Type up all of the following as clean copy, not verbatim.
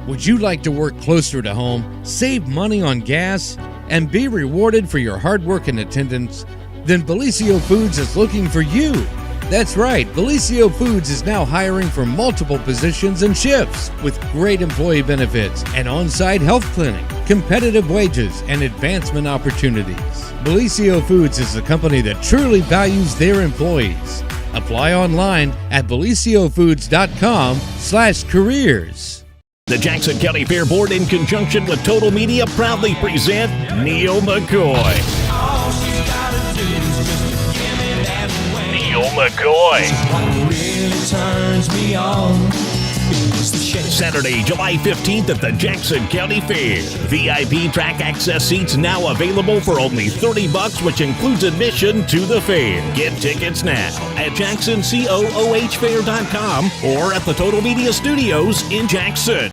Would you like to work closer to home, save money on gas, and be rewarded for your hard work and attendance? Then Bellisio Foods is looking for you. That's right, Bellisio Foods is now hiring for multiple positions and shifts with great employee benefits, an on-site health clinic, competitive wages, and advancement opportunities. Bellisio Foods is a company that truly values their employees. Apply online at BellisioFoods.com/careers. The Jackson County Fair Board, in conjunction with Total Media, proudly present Neil McCoy. Neil McCoy. Saturday, July 15th at the Jackson County Fair. VIP track access seats now available for only $30, which includes admission to the fair. Get tickets now at JacksonCooHfair.com or at the Total Media Studios in Jackson.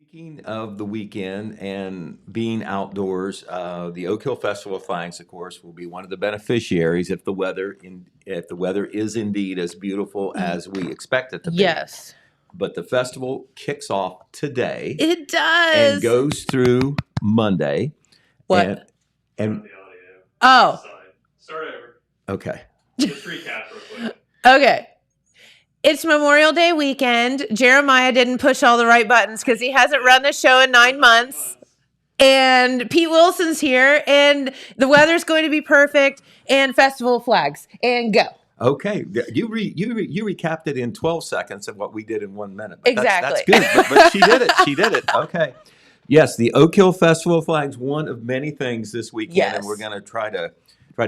Speaking of the weekend and being outdoors, the Oak Hill Festival of Flags, of course, will be one of the beneficiaries if the weather is indeed as beautiful as we expect it to be. Yes. But the festival kicks off today. It does. And goes through Monday. What? And oh. Start over. Okay. Just recap real quick. Okay. It's Memorial Day weekend. Jeremiah didn't push all the right buttons because he hasn't run the show in 9 months. And Pete Wilson's here, and the weather's going to be perfect, and Festival of Flags, and go. Okay, you recapped it in 12 seconds of what we did in 1 minute. But Exactly. That's good, but she did it. She did it. Okay. Yes, the Oak Hill Festival of Flags, one of many things this weekend, Yes. and we're going to try to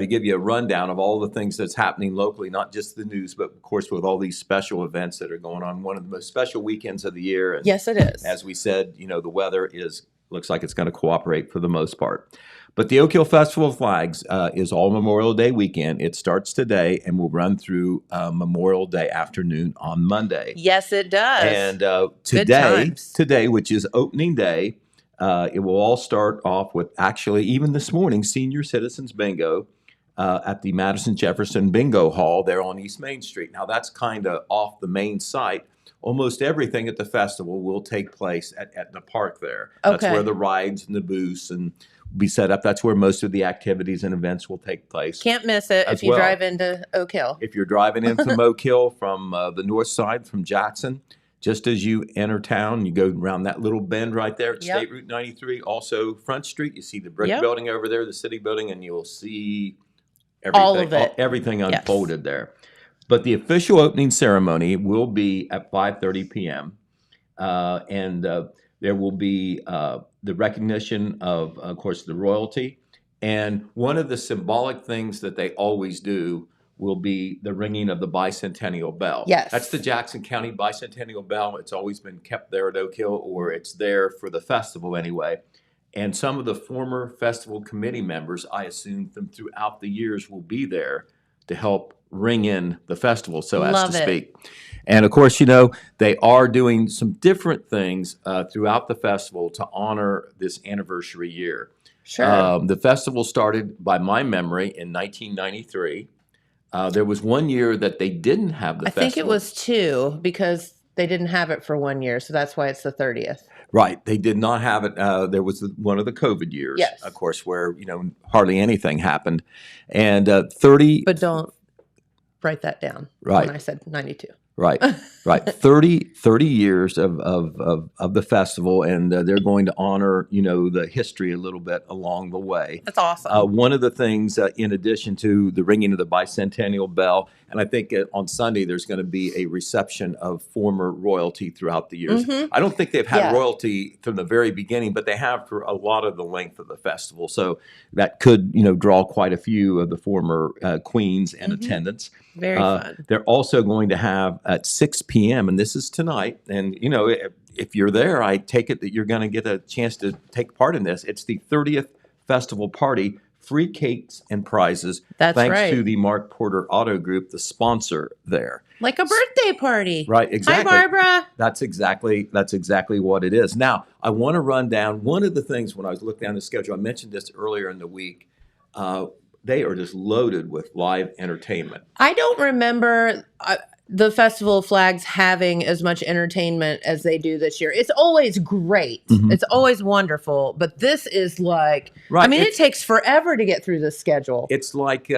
give you a rundown of all the things that's happening locally, not just the news, but of course with all these special events that are going on. One of the most special weekends of the year. And Yes, it is. as we said, the weather looks like it's going to cooperate for the most part. But the Oak Hill Festival of Flags is all Memorial Day weekend. It starts today and will run through Memorial Day afternoon on Monday. Yes, it does. And Good times. today, which is opening day, it will all start off with actually, even this morning, Senior Citizens Bingo at the Madison Jefferson Bingo Hall there on East Main Street. Now, that's kind of off the main site. Almost everything at the festival will take place at the park there. That's Okay. where the rides and the booths and be set up. That's where most of the activities and events will take place. Can't miss it as if you well. drive into Oak Hill. If you're driving in from Oak Hill from the north side from Jackson, just as you enter town, you go around that little bend right there at Yep. State Route 93. Also, Front Street, you see the brick Yep. building over there, the city building, and you'll see everything, All of it. everything Yes. unfolded there. But the official opening ceremony will be at 5:30 p.m. And there will be the recognition of course, the royalty. And one of the symbolic things that they always do will be the ringing of the bicentennial bell. Yes. That's the Jackson County bicentennial bell. It's always been kept there at Oak Hill, or it's there for the festival anyway. And some of the former festival committee members, I assume from throughout the years, will be there to help ring in the festival, so as Love to it. speak. And of course, they are doing some different things throughout the festival to honor this anniversary year. Sure. The festival started, by my memory, in 1993. There was one year that they didn't have the I festival. think it was 2 because They didn't have it for 1 year, so that's why it's the 30th. Right. They did not have it. There was one of the COVID years, Yes. of course, where, hardly anything happened. And 30. But don't write that down Right. when I said 92. Right, right. 30 years of the festival, and they're going to honor, the history a little bit along the way. That's awesome. One of the things, in addition to the ringing of the bicentennial bell, and I think on Sunday there's going to be a reception of former royalty throughout the years. Mhm. I don't think they've had Yeah. royalty from the very beginning, but they have for a lot of the length of the festival. So that could, draw quite a few of the former queens in attendance. Very fun. They're also going to have at 6 p.m., and this is tonight, and if you're there, I take it that you're going to get a chance to take part in this. It's the 30th festival party, free cakes and prizes. That's thanks right. to the Mark Porter Auto Group, the sponsor there. Like a birthday party. Right, exactly. Hi, Barbara. That's exactly what it is. Now, I want to run down one of the things when I was looking down the schedule. I mentioned this earlier in the week. They are just loaded with live entertainment. I don't remember the Festival of Flags having as much entertainment as they do this year. It's always great. Mhm. It's always wonderful. But this is like, Right, I mean, it it's- takes forever to get through this schedule. It's like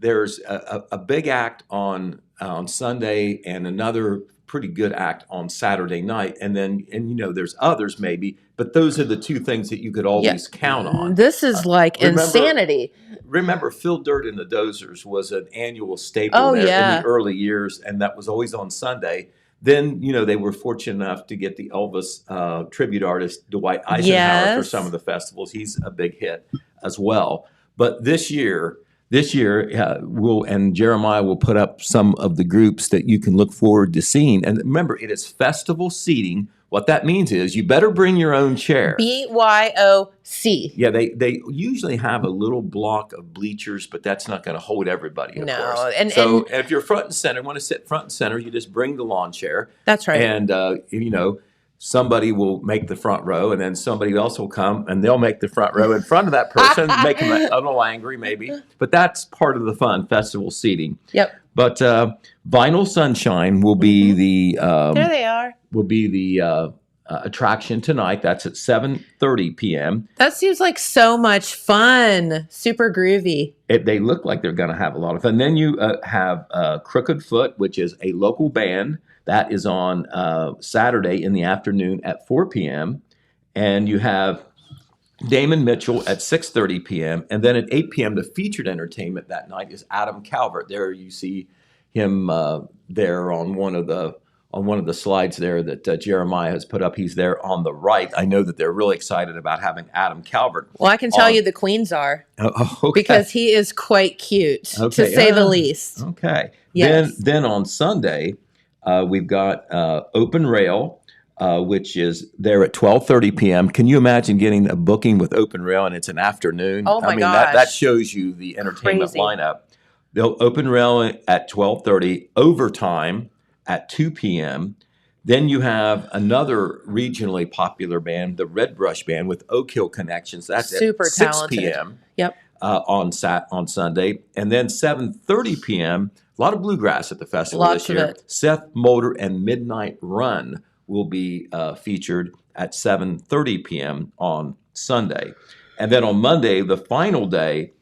there's a big act on Sunday and another pretty good act on Saturday night, and there's others maybe, but those are the two things that you could always count on. This is like remember- insanity. Remember, Phil Dirt and the Dozers was an annual staple Oh, there yeah. in the early years, and that was always on Sunday. Then, they were fortunate enough to get the Elvis tribute artist Dwight Eisenhower for Yes. some of the festivals. He's a big hit as well. But this year, and Jeremiah will put up some of the groups that you can look forward to seeing. And remember, it is festival seating. What that means is you better bring your own chair. BYOC. Yeah, they usually have a little block of bleachers, but that's not going to hold everybody, of No, course. and- So if you're front and center, want to sit front and center, you just bring the lawn chair. That's right. And, somebody will make the front row, and then somebody else will come, and they'll make the front row in front of that person, make them a little angry maybe. But that's part of the fun, festival seating. Yep. But Vinyl Sunshine will be There they are. the attraction tonight. That's at 7:30 p.m. That seems like so much fun. Super groovy. They look like they're going to have a lot of fun. Then you have Crooked Foot, which is a local band. That is on Saturday in the afternoon at 4 p.m. And you have Damon Mitchell at 6:30 p.m. And then at 8 p.m., the featured entertainment that night is Adam Calvert. There you see him there on one of the slides there that Jeremiah has put up. He's there on the right. I know that they're really excited about having Adam Calvert. Well, I can tell on- you the queens are Okay. because he is quite cute, to Okay. say the least. Okay. Yes. Then on Sunday, we've got Open Rail, which is there at 12:30 p.m. Can you imagine getting a booking with Open Rail and it's an afternoon? Oh, my I mean, gosh. that shows you the entertainment Crazy. lineup. They'll Open Rail at 12:30, overtime at 2 p.m. Then you have another regionally popular band, the Red Brush Band with Oak Hill Connections. That's Super at 6 talented. p.m. Yep. On Sunday, and then 7:30 p.m. A lot of bluegrass at the festival Lots this of year. it. Seth Mulder and Midnight Run will be featured at 7:30 p.m. on Sunday, and then on Monday, the final day,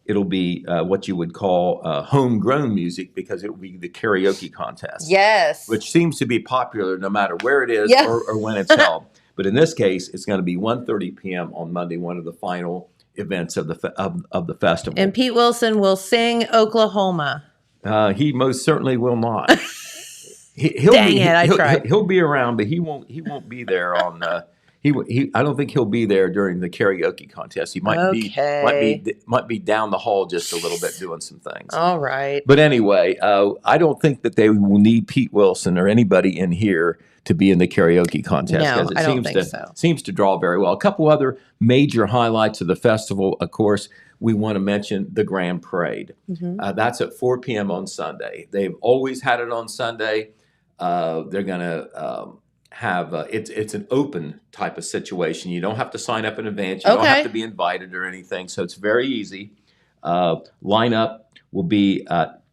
it'll be what you would call homegrown music because it will be the karaoke contest. Yes. Which seems to be popular no matter where it is Yeah. or when it's held. But in this case, it's going to be 1:30 p.m. on Monday, one of the final events of the festival. And Pete Wilson will sing Oklahoma. He most certainly will not. He'll Dang be, it, I he'll, tried. He'll be around, but he won't be there on. I don't think he'll be there during the karaoke contest. He might Okay. might be down the hall just a little bit doing some things. All right. But anyway, I don't think that they will need Pete Wilson or anybody in here to be in the karaoke contest No, because it I don't seems think to so. seems to draw very well. A couple other major highlights of the festival, of course, we want to mention the Grand Parade. Mhm. That's at 4 p.m. on Sunday. They've always had it on Sunday. They're going to have it's an open type of situation. You don't have to sign up in advance. You don't Okay. have to be invited or anything. So it's very easy. Lineup will be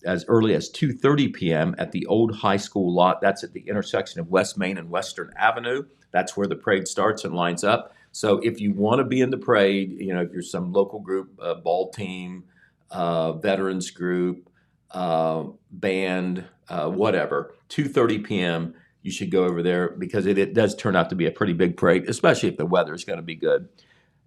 as early as 2:30 p.m. at the old high school lot. That's at the intersection of West Main and Western Avenue. That's where the parade starts and lines up. So if you want to be in the parade, if you're some local group, ball team, veterans group, band, whatever, 2:30 p.m., you should go over there because it does turn out to be a pretty big parade, especially if the weather is going to be good.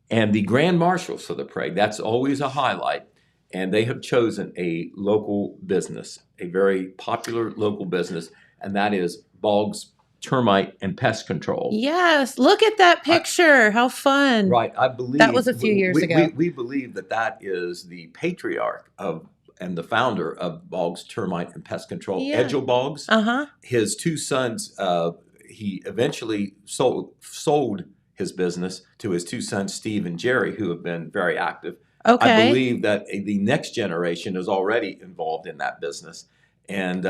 And the grand marshals for the parade, that's always a highlight. And they have chosen a local business, a very popular local business, and that is Boggs Termite and Pest Control. Yes, look at that picture. How fun. Right, I believe That was a few years ago. We believe that is the patriarch of and the founder of Boggs Termite and Pest Control, Yeah. Edgel Boggs. Uh-huh. His two sons, he eventually sold his business to his two sons, Steve and Jerry, who have been very active. Okay. I believe that the next generation is already involved in that business. And,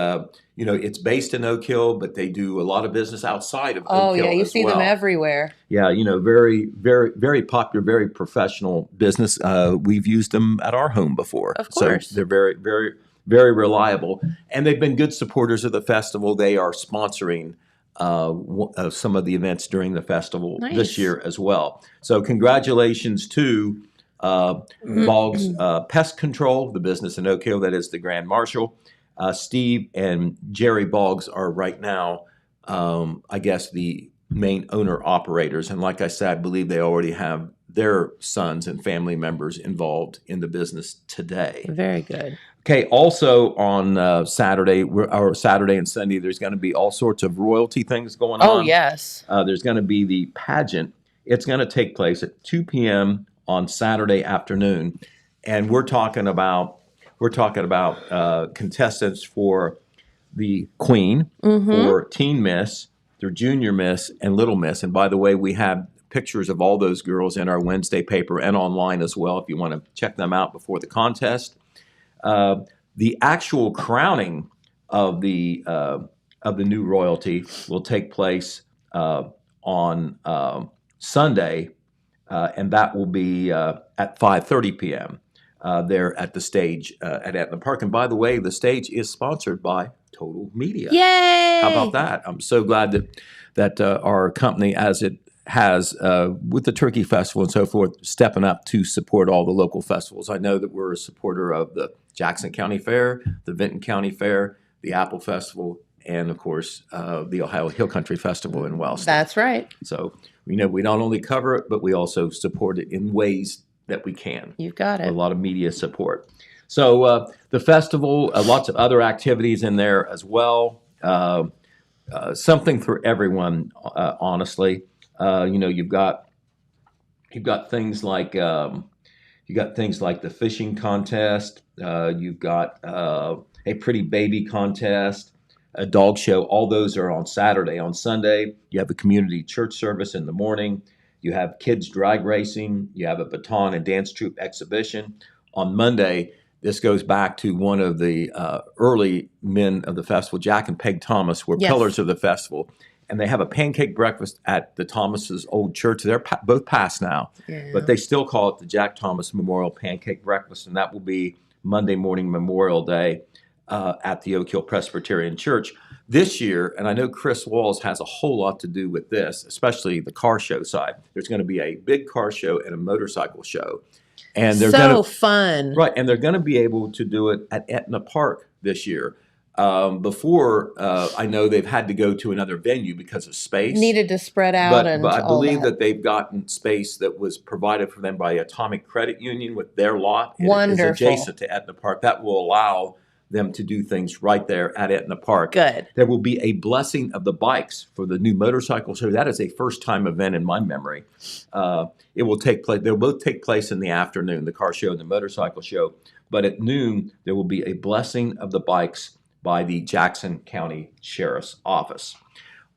it's based in Oak Hill, but they do a lot of business outside of Oak Hill you as see well. them everywhere. Yeah, very, very, very popular, very professional business. We've used them at our home before. Of course. So they're very, very, very reliable. And they've been good supporters of the festival. They are sponsoring some of the events during the festival Nice. this year as well. So congratulations to Boggs Pest Control, the business in Oak Hill, that is the Grand Marshal. Steve and Jerry Boggs are right now, I guess, the main owner-operators. And like I said, I believe they already have their sons and family members involved in the business today. Very good. Okay, also on Saturday and Sunday, there's going to be all sorts of royalty things going on. Oh, yes. There's going to be the pageant. It's going to take place at 2 p.m. on Saturday afternoon, and we're talking about contestants for the Queen, for Teen Miss, through Junior Miss, and Little Miss. And by the way, we have pictures of all those girls in our Wednesday paper and online as well if you want to check them out before the contest. The actual crowning of the new royalty will take place on Sunday, and that will be at 5:30 p.m. There at the stage at Etna Park. And by the way, the stage is sponsored by Total Media. Yay! How about that? I'm so glad that our company, as it has with the Turkey Festival and so forth, stepping up to support all the local festivals. I know that we're a supporter of the Jackson County Fair, the Vinton County Fair, the Apple Festival, and of course the Ohio Hill Country Festival in Wellston. That's right. So we not only cover it, but we also support it in ways that we can. You've got A it. lot of media support. So the festival, lots of other activities in there as well. Something for everyone, honestly. You've got things like the fishing contest. You've got a pretty baby contest, a dog show. All those are on Saturday. On Sunday, you have a community church service in the morning. You have kids drag racing. You have a baton and dance troupe exhibition. On Monday, this goes back to one of the early men of the festival, Jack and Peg Thomas, were Yes. pillars of the festival. And they have a pancake breakfast at the Thomas's old church. They're both passed now, but they still call it the Jack Thomas Memorial Pancake Breakfast. And that will be Monday morning, Memorial Day, at the Oak Hill Presbyterian Church. This year, and I know Chris Walls has a whole lot to do with this, especially the car show side. There's going to be a big car show and a motorcycle show. And they're Fun. Right, and they're going to be able to do it at Etna Park this year. Before, I know they've had to go to another venue because of space. Needed to spread out But and I all believe that. that they've gotten space that was provided for them by Atomic Credit Union with their lot. It is Wonderful. adjacent to Etna Park. That will allow them to do things right there at Etna Park. Good. There will be a blessing of the bikes for the new motorcycle show. That is a first-time event in my memory. It will take place. They'll both take place in the afternoon, the car show and the motorcycle show. But at noon, there will be a blessing of the bikes by the Jackson County Sheriff's Office.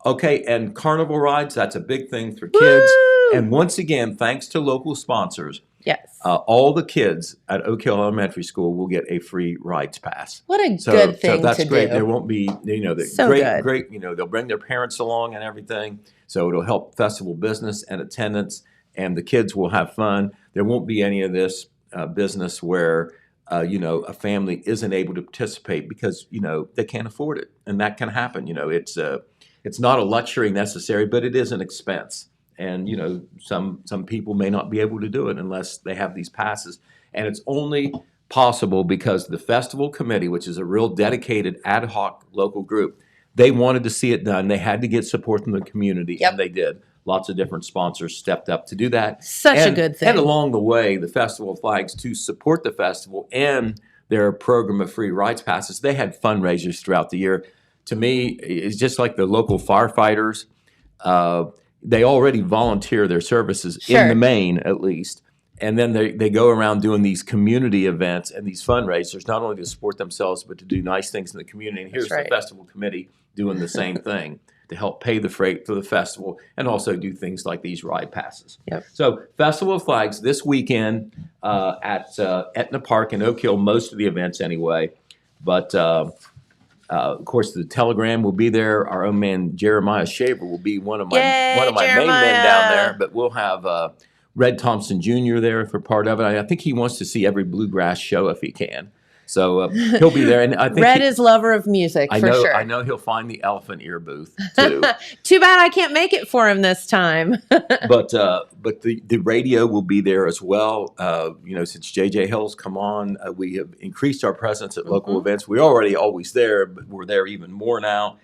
Okay, and carnival rides, that's a big thing for kids. Woo! And once again, thanks to local sponsors, Yes. all the kids at Oak Hill Elementary School will get a free rides pass. What a So, good thing that's to great. do. There won't be, So good. great, they'll bring their parents along and everything. So it'll help festival business and attendance, and the kids will have fun. There won't be any of this business where a family isn't able to participate because they can't afford it, and that can happen. It's not a luxury necessary, but it is an expense. And some people may not be able to do it unless they have these passes, and it's only possible because the festival committee, which is a real dedicated ad hoc local group, they wanted to see it done. They had to get support from the community, Yep. and they did. Lots of different sponsors stepped up to do that. Such a good thing. And along the way, the Festival of Flags, to support the festival and their program of free rides passes, they had fundraisers throughout the year. To me, it's just like the local firefighters. They already volunteer their services Sure. in the main, at least. And then they go around doing these community events and these fundraisers, not only to support themselves, but to do nice things in the community. And here's That's right. the festival committee doing the same thing to help pay the freight for the festival and also do things like these ride passes. Yep. So Festival of Flags this weekend at Etna Park in Oak Hill, most of the events anyway. But of course, the Telegram will be there. Our own man Jeremiah Shaver will be one of my Yay, main men Jeremiah. down there. But we'll have Red Thompson Jr. there for part of it. I think he wants to see every bluegrass show if he can. So he'll be there, and I think Red is lover of music for sure. I know he'll find the elephant ear booth too. Too bad I can't make it for him this time. but the radio will be there as well. Since JJ Hill's come on, we have increased our presence at local events. We're already always there, but we're there even more now.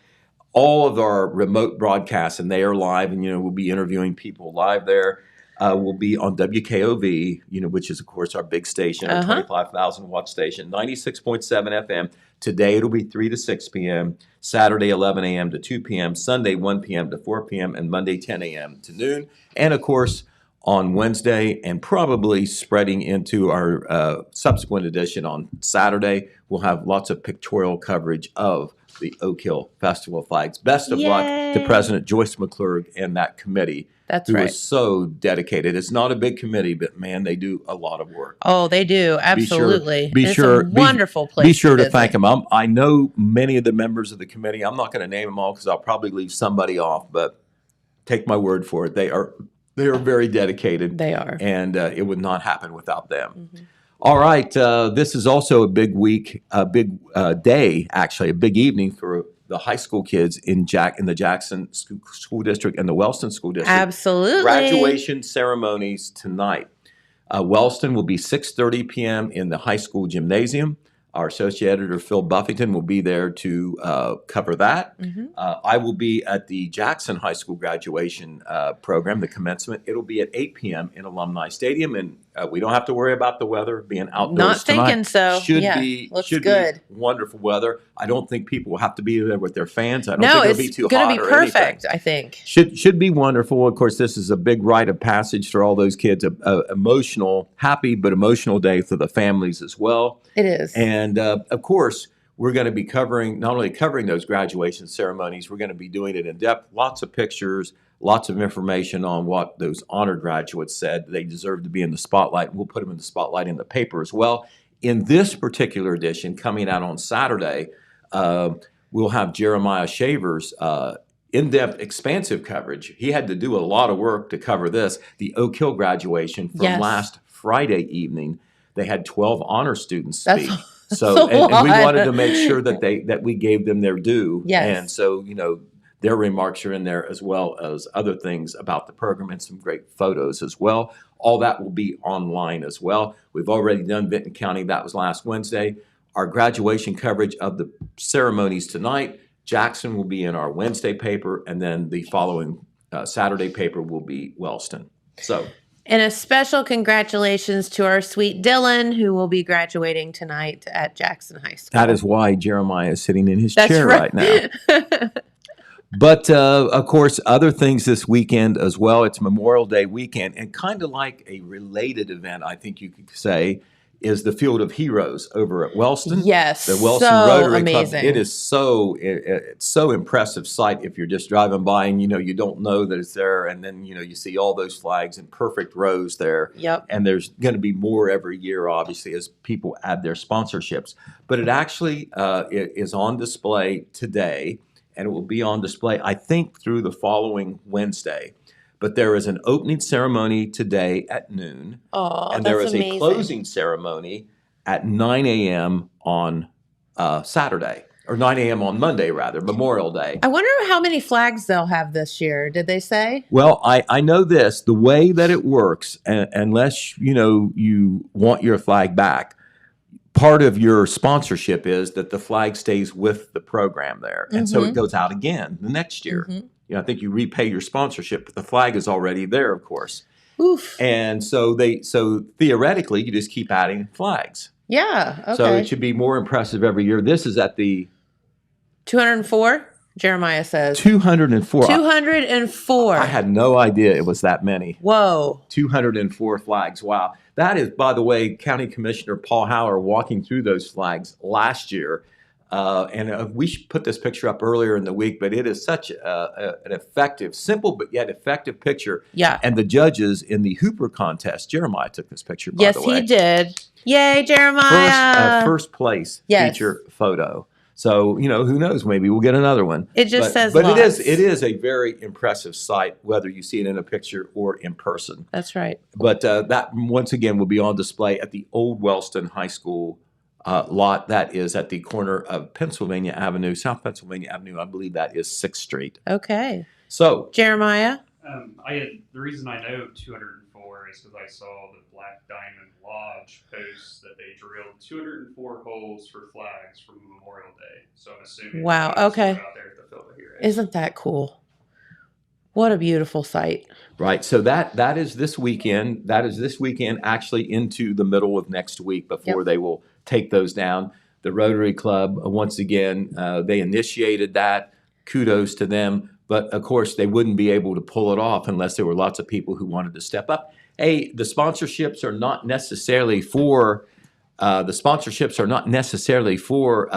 All of our remote broadcasts, and they are live, and we'll be interviewing people live there. Will be on WKOV, which is of course our big station, our 25,000 watt station, 96.7 FM. Today it'll be 3 to 6 p.m. Saturday 11 a.m. to 2 p.m. Sunday 1 p.m. to 4 p.m. and Monday 10 a.m. to noon. And of course on Wednesday, and probably spreading into our subsequent edition on Saturday, we'll have lots of pictorial coverage of the Oak Hill Festival of Flags. Best of luck to Yay. President Joyce McClurg and that committee. That's who right. is so dedicated. It's not a big committee, but man, they do a lot of work. Oh, they do. Absolutely. Be It's sure- a wonderful place. Be sure to visit. thank them. I know many of the members of the committee. I'm not going to name them all because I'll probably leave somebody off, but take my word for it. They are very dedicated. They are. And it would not happen without them. All right. This is also a big week, a big day, actually, a big evening for the high school kids in the Jackson School District and the Wellston School District. Absolutely. Graduation ceremonies tonight. Wellston will be 6:30 p.m. in the high school gymnasium. Our associate editor, Phil Buffington, will be there to cover that. I will be at the Jackson High School graduation program, the commencement. It'll be at 8 p.m. in Alumni Stadium, and we don't have to worry about the weather being outdoors Not tonight. thinking so. Should Yeah, be looks should good. be wonderful weather. I don't think people will have to be there with their fans. I don't No, think it'll it's be too going hot to be or anything. perfect, I think. Should be wonderful. Of course, this is a big rite of passage for all those kids. Emotional, happy but emotional day for the families as well. It is. And of course, we're going to be not only covering those graduation ceremonies, we're going to be doing it in depth. Lots of pictures, lots of information on what those honor graduates said. They deserve to be in the spotlight. We'll put them in the spotlight in the paper as well. In this particular edition, coming out on Saturday, we'll have Jeremiah Shaver's in-depth, expansive coverage. He had to do a lot of work to cover this. The Oak Hill graduation from Yes. last Friday evening, they had 12 honor students That's- speak. that's So, a and we lot. wanted to make sure that we gave them their due. Yes. And so, their remarks are in there as well as other things about the program and some great photos as well. All that will be online as well. We've already done Benton County. That was last Wednesday. Our graduation coverage of the ceremonies tonight, Jackson will be in our Wednesday paper, and then the following Saturday paper will be Wellston. So, And a special congratulations to our sweet Dylan, who will be graduating tonight at Jackson High School. that is why Jeremiah is sitting in his That's chair right now. But, of course, other things this weekend as well. It's Memorial Day weekend, and kind of like a related event, I think you could say, is the Field of Heroes over at Wellston. Yes, The Wellston so Rotary amazing. Club. It is it's so impressive sight if you're just driving by and, you don't know that it's there. And then, you see all those flags in perfect rows there. Yep. And there's going to be more every year, obviously, as people add their sponsorships. But it actually it is on display today, and it will be on display, I think, through the following Wednesday. But there is an opening ceremony today at noon, Oh, and there that's is amazing. a closing ceremony at 9 a.m. on Saturday, or 9 a.m. on Monday, rather, Memorial Day. I wonder how many flags they'll have this year. Did they say? Well, I know this, the way that it works, unless, you want your flag back, part of your sponsorship is that the flag stays with the program there. And so it goes out again the next year. I think you repay your sponsorship, but the flag is already there, of course. Oof. And so theoretically, you just keep adding flags. Yeah. Okay. So it should be more impressive every year. This is at the 204, Jeremiah says. 204. 204. I had no idea it was that many. Whoa. 204 flags. Wow. That is, by the way, County Commissioner Paul Hauer walking through those flags last year. We should put this picture up earlier in the week, but it is such an effective, simple but yet effective picture. Yeah. And the judges in the Hooper contest, Jeremiah took this picture, by Yes, the way. he did. Yay, Jeremiah. First place Yes. feature photo. So, who knows? Maybe we'll get another one. It just says But lots. it is a very impressive sight, whether you see it in a picture or in person. That's right. But that, once again, will be on display at the Old Wellston High School lot. That is at the corner of Pennsylvania Avenue, South Pennsylvania Avenue. I believe that is 6th Street. Okay. So, Jeremiah? The reason I know 204 is because I saw the Black Diamond Lodge post that they drilled 204 holes for flags for Memorial Day. So I'm assuming Wow, students okay. are out there at the field of heroes. Isn't that cool? What a beautiful sight. right. So that is this weekend. That is this weekend, actually into the middle of next week before they will take those down. The Rotary Club, once again, they initiated that. Kudos to them. But of course, they wouldn't be able to pull it off unless there were lots of people who wanted to step up. Hey, the sponsorships are not necessarily for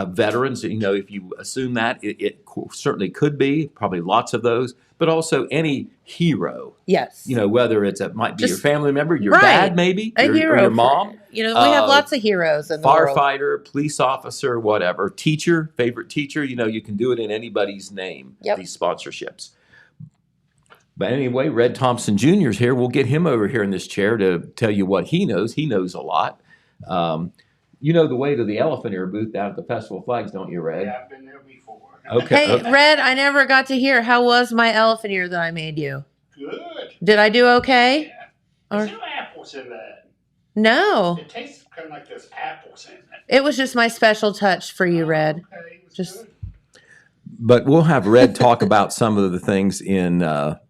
veterans. If you assume that, it certainly could be, probably lots of those, but also any hero. Yes. Whether it might be your Just- family member, your right. dad maybe, A or hero. your mom, We have lots of heroes in the world. firefighter, police officer, whatever, teacher, favorite teacher. You can do it in anybody's name, Yep. these sponsorships. But anyway, Red Thompson Jr. is here. We'll get him over here in this chair to tell you what he knows. He knows a lot. You know the way to the elephant ear booth down at the Festival of Flags, don't you, Red? Yeah, I've been there before. Okay. Hey, okay. Red, I never got to hear. How was my elephant ear that I made you? Good. Did I do okay? Yeah. Or- There's no apples in that. No. It tastes kind of like there's apples in it. It was just my special touch for you, Red. Okay, it was Just- good. But we'll have Red talk about some of the things in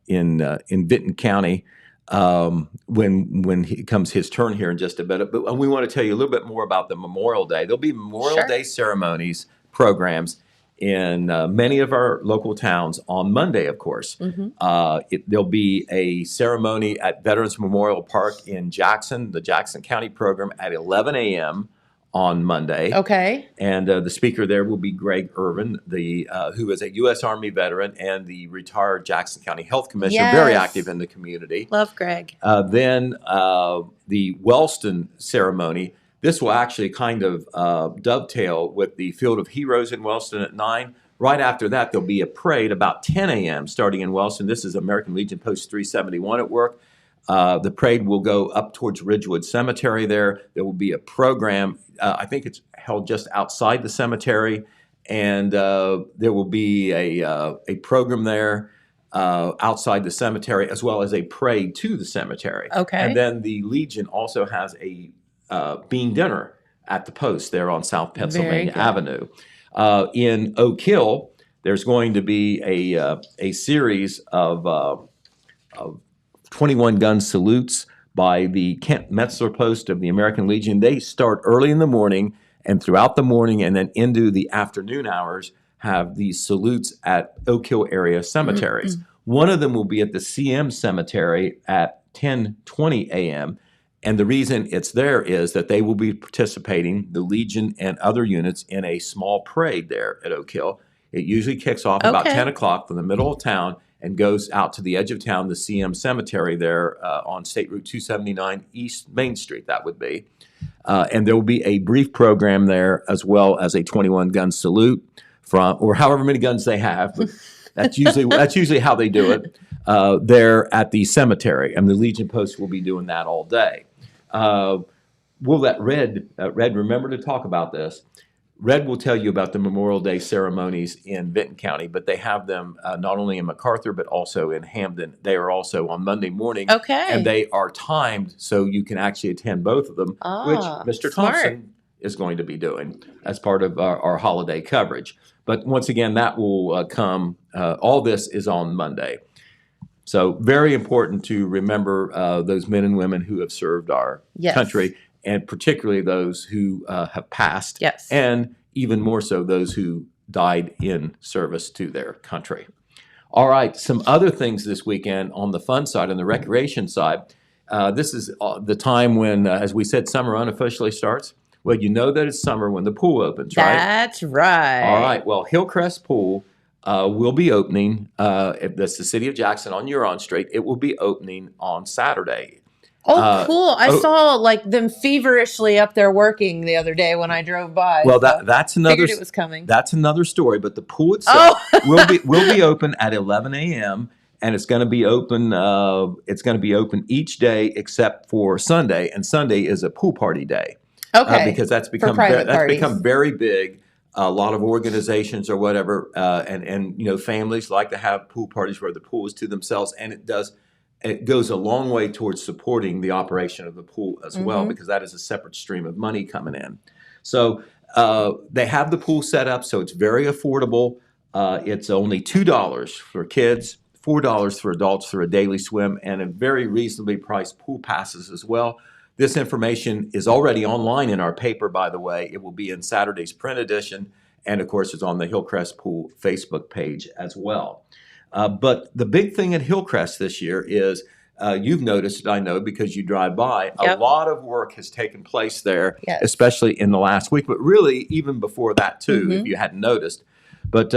Vinton County when it comes his turn here in just a bit. But we want to tell you a little bit more about the Memorial Day. There'll be Memorial Sure. Day ceremonies, programs in many of our local towns on Monday, of course. There'll be a ceremony at Veterans Memorial Park in Jackson, the Jackson County program, at 11 a.m. on Monday. Okay. And the speaker there will be Greg Irvin, who is a U.S. Army veteran and the retired Jackson County Health Commissioner, very Yes. active in the community. Love Greg. Then the Wellston ceremony. This will actually kind of dovetail with the Field of Heroes in Wellston at 9. Right after that, there'll be a parade about 10 a.m. starting in Wellston. This is American Legion Post 371 at work. The parade will go up towards Ridgewood Cemetery there. There will be a program. I think it's held just outside the cemetery. And there will be a program there outside the cemetery, as well as a parade to the cemetery. Okay. And then the Legion also has a bean dinner at the post there on South Pennsylvania good. Avenue. In Oak Hill, there's going to be a series of 21 gun salutes by the Kent Metzler post of the American Legion. They start early in the morning, and throughout the morning and then into the afternoon hours have these salutes at Oak Hill area cemeteries. One of them will be at the CM Cemetery at 10:20 a.m. And the reason it's there is that they will be participating, the Legion and other units, in a small parade there at Oak Hill. It usually kicks off about Okay. 10 o'clock from the middle of town and goes out to the edge of town, the CM Cemetery there on State Route 279 East Main Street, that would be. And there will be a brief program there, as well as a 21 gun salute from, or however many guns they have, but that's usually how they do it, there at the cemetery. And the Legion Post will be doing that all day. we'll let Red remember to talk about this. Red will tell you about the Memorial Day ceremonies in Benton County, but they have them not only in MacArthur, but also in Hamden. They are also on Monday morning. Okay. And they are timed so you can actually attend both of them, which Mr. Smart. Thompson is going to be doing as part of our holiday coverage. But once again, that will come, all this is on Monday. So very important to remember those men and women who have served our Yes. country, and particularly those who have passed, Yes. and even more so those who died in service to their country. All right, some other things this weekend on the fun side, on the recreation side. This is the time when, as we said, summer unofficially starts. Well, you know that it's summer when the pool opens, right? That's right. All right, well, Hillcrest Pool will be opening, that's the city of Jackson on Huron Street. It will be opening on Saturday. Oh, cool. I saw like them feverishly up there working the other day when I drove by. Well, so that's another. figured it was coming. That's another story. But the pool itself will be open at 11 a.m. and it's going to be open. It's going to be open each day except for Sunday, and Sunday is a pool party day. Okay. Because that's become private parties. become very big. A lot of organizations or whatever, and you know, families like to have pool parties where the pool is to themselves, and it goes a long way towards supporting the operation of the pool as well, because that is a separate stream of money coming in. So they have the pool set up, so it's very affordable. It's only $2 for kids, $4 for adults for a daily swim, and a very reasonably priced pool passes as well. This information is already online in our paper, by the way. It will be in Saturday's print edition, and of course, it's on the Hillcrest Pool Facebook page as well. But the big thing at Hillcrest this year is, you've noticed, I know, because you drive by, a lot of work has taken place there, Yes. especially in the last week, but really even before that too, if you hadn't noticed. But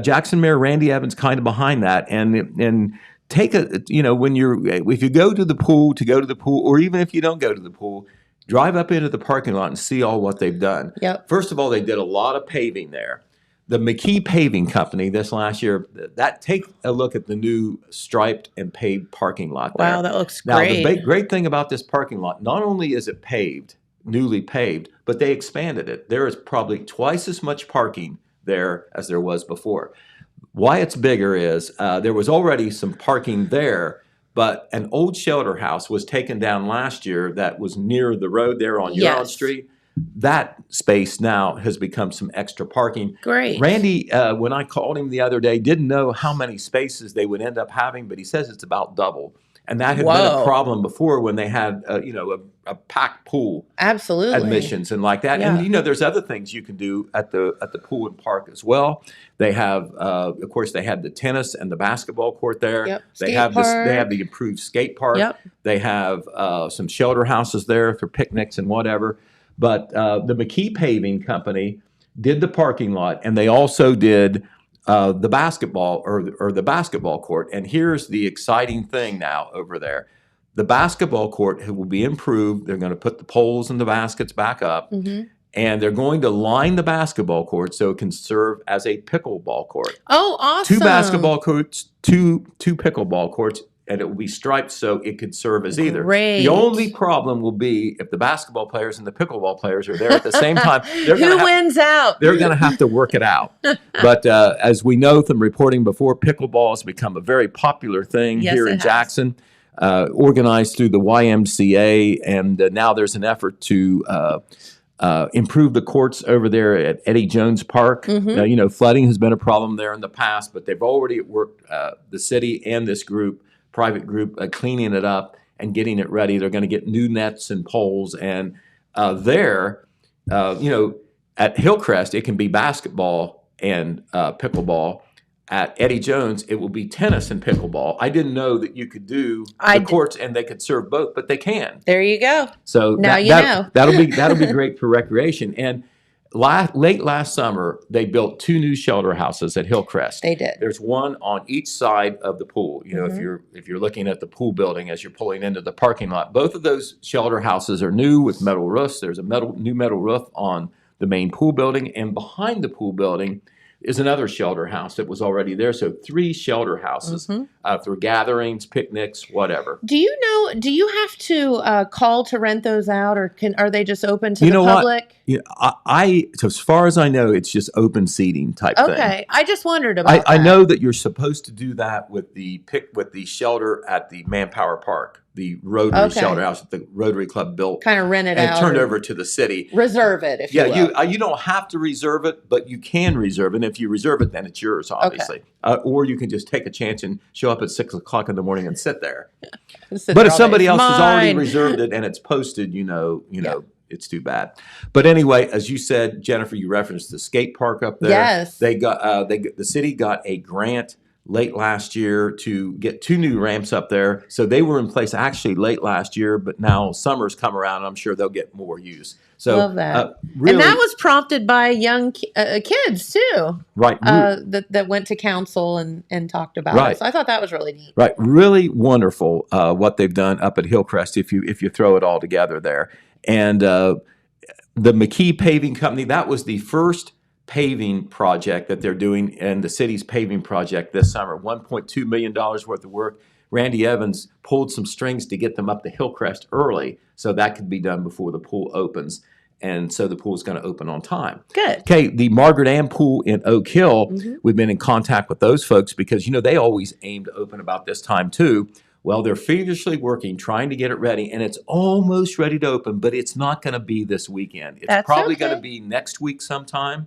Jackson Mayor Randy Evans kind of behind that, and take if you go to the pool, or even if you don't go to the pool, drive up into the parking lot and see all what they've done. Yep. First of all, they did a lot of paving there. The McKee Paving Company this last year, take a look at the new striped and paved parking lot there. Wow, that looks Now, great. the great thing about this parking lot, not only is it newly paved, but they expanded it. There is probably twice as much parking there as there was before. Why it's bigger is there was already some parking there, but an old shelter house was taken down last year that was near the road there on Huron Yes. Street. That space now has become some extra parking. Great. Randy, when I called him the other day, didn't know how many spaces they would end up having, but he says it's about double. And that had been a Whoa. problem before when they had, a packed pool Absolutely. admissions and like that. Yeah. And there's other things you can do at the pool and park as well. They have, of course, they had the tennis and the basketball court there. Yep. They Skate have park. They have the improved skate park. Yep. They have some shelter houses there for picnics and whatever. But the McKee Paving Company did the parking lot, and they also did the basketball or the basketball court. And here's the exciting thing now over there. The basketball court will be improved. They're going to put the poles and the baskets back up, and they're going to line the basketball court so it can serve as a pickleball court. Oh, awesome. Two basketball courts, two pickleball courts, and it will be striped so it could serve as either. Great. The only problem will be if the basketball players and the pickleball players are there at the same time. Who wins out? They're going to have to work it out. But as we know from reporting before, pickleball has become a very popular thing Yes, here it in has. Jackson, organized through the YMCA, and now there's an effort to improve the courts over there at Eddie Jones Park. Flooding has been a problem there in the past, but they've already worked, the city and this private group, cleaning it up and getting it ready. They're going to get new nets and poles, and at Hillcrest, it can be basketball and pickleball. At Eddie Jones, it will be tennis and pickleball. I didn't know that you could do the courts and they could serve both, but they can. There you go. So Now you know. that'll be great for recreation. And late last summer, they built 2 new shelter houses at Hillcrest. They did. There's one on each side of the pool. If you're looking at the pool building as you're pulling into the parking lot, both of those shelter houses are new with metal roofs. There's a new metal roof on the main pool building, and behind the pool building, is another shelter house that was already there. So 3 shelter houses for gatherings, picnics, whatever. Do you know? Do you have to call to rent those out, or are they just open to the know what? public? Yeah, so as far as I know, it's just open seating type thing. Okay, I just wondered about I that. know that you're supposed to do that with the shelter at the Manpower Park, the Rotary shelter house that the Rotary Club built, Kind of rent it and out, turned or over to the city. reserve it, if you will. you don't have to reserve it, but you can reserve it. And if you reserve it, then it's yours, obviously. Or you can just take a chance and show up at 6 o'clock in the morning and sit there. But if somebody else has already reserved it and it's posted, you know, it's too bad. But anyway, as you said, Jennifer, you referenced the skate park up there. Yes. The city got a grant late last year to get 2 new ramps up there. So they were in place actually late last year, but now summer's come around and I'm sure they'll get more use. So Love that. really, And that was prompted by young kids too, right. that went to council and talked about it. So I thought that was really neat. Right, really wonderful what they've done up at Hillcrest. If you throw it all together there, and the McKee Paving Company, that was the first paving project that they're doing in the city's paving project this summer. $1.2 million worth of work. Randy Evans pulled some strings to get them up to Hillcrest early, so that could be done before the pool opens. And so the pool is going to open on time. Good. Okay, the Margaret Ann Pool in Oak Hill, we've been in contact with those folks because, they always aim to open about this time too. Well, they're feverishly working, trying to get it ready, and it's almost ready to open, but it's not going to be this weekend. It's probably going to be next week sometime,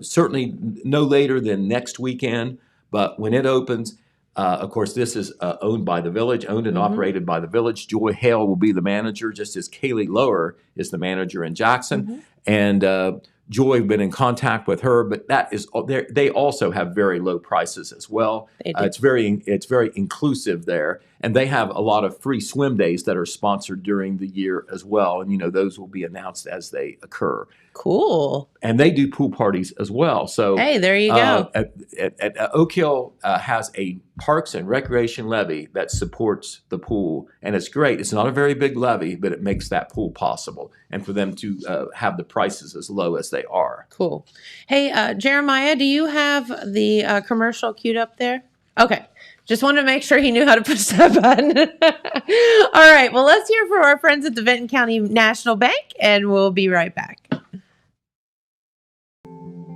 certainly no later than next weekend. But when it opens, of course, this is owned by the village, owned and operated by the village. Joy Hale will be the manager, just as Kaylee Lower is the manager in Jackson. And Joy, have been in contact with her, but that is they also have very low prices as well. It's very inclusive there, and they have a lot of free swim days that are sponsored during the year as well. And those will be announced as they occur. Cool. And they do pool parties as well. So hey, there you go. At Oak Hill has a Parks and Recreation levy that supports the pool, and it's great. It's not a very big levy, but it makes that pool possible, and for them to have the prices as low as they are. Cool. Hey, Jeremiah, do you have the commercial queued up there? Okay. Just wanted to make sure he knew how to push that button. All right. Well, let's hear from our friends at the Vinton County National Bank, and we'll be right back.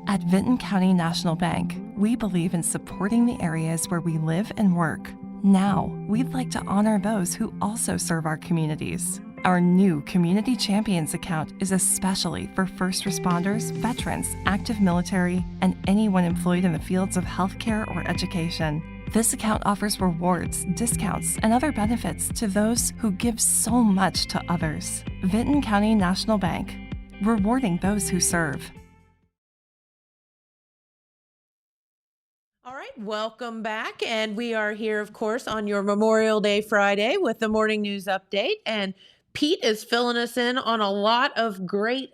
At Vinton County National Bank, we believe in supporting the areas where we live and work. Now, we'd like to honor those who also serve our communities. Our new Community Champions account is especially for first responders, veterans, active military, and anyone employed in the fields of healthcare or education. This account offers rewards, discounts, and other benefits to those who give so much to others. Vinton County National Bank, rewarding those who serve. All right, welcome back. And we are here, of course, on your Memorial Day Friday with the morning news update. And Pete is filling us in on a lot of great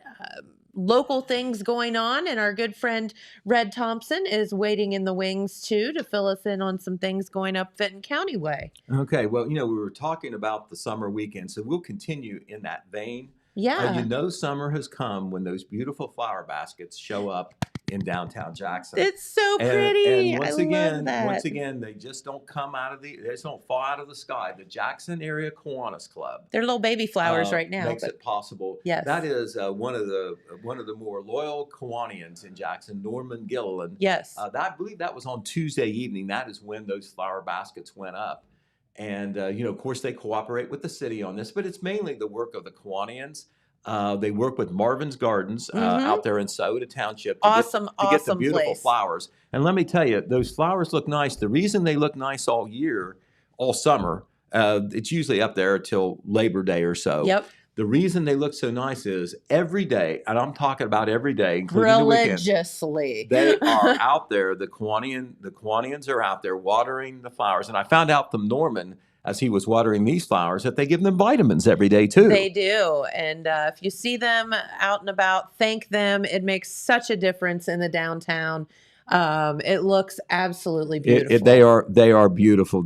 local things going on. And our good friend Red Thompson is waiting in the wings, too, to fill us in on some things going up Vinton County way. Okay, well, we were talking about the summer weekend, so we'll continue in that vein. Yeah. Summer has come when those beautiful flower baskets show up in downtown Jackson. It's so pretty. And once love again, they just don't they just don't fall out of the sky. The Jackson Area Kiwanis Club. They're little baby flowers right now. Makes it possible. Yes. That is one of the more loyal Kiwanians in Jackson, Norman Gilliland. Yes. I believe that was on Tuesday evening. That is when those flower baskets went up. And, of course, they cooperate with the city on this, but it's mainly the work of the Kiwanians. They work with Marvin's Gardens out there in Sauda Township to get the beautiful flowers. And let me tell you, those flowers look nice. The reason they look nice all year, all summer, it's usually up there till Labor Day or so. Yep. The reason they look so nice is every day, and I'm talking about every day, including the weekends. Religiously. They are out there. The Kiwanians are out there watering the flowers. And I found out from Norman, as he was watering these flowers, that they give them vitamins every day too. They do. And if you see them out and about, thank them. It makes such a difference in the downtown. It looks absolutely beautiful. They are beautiful.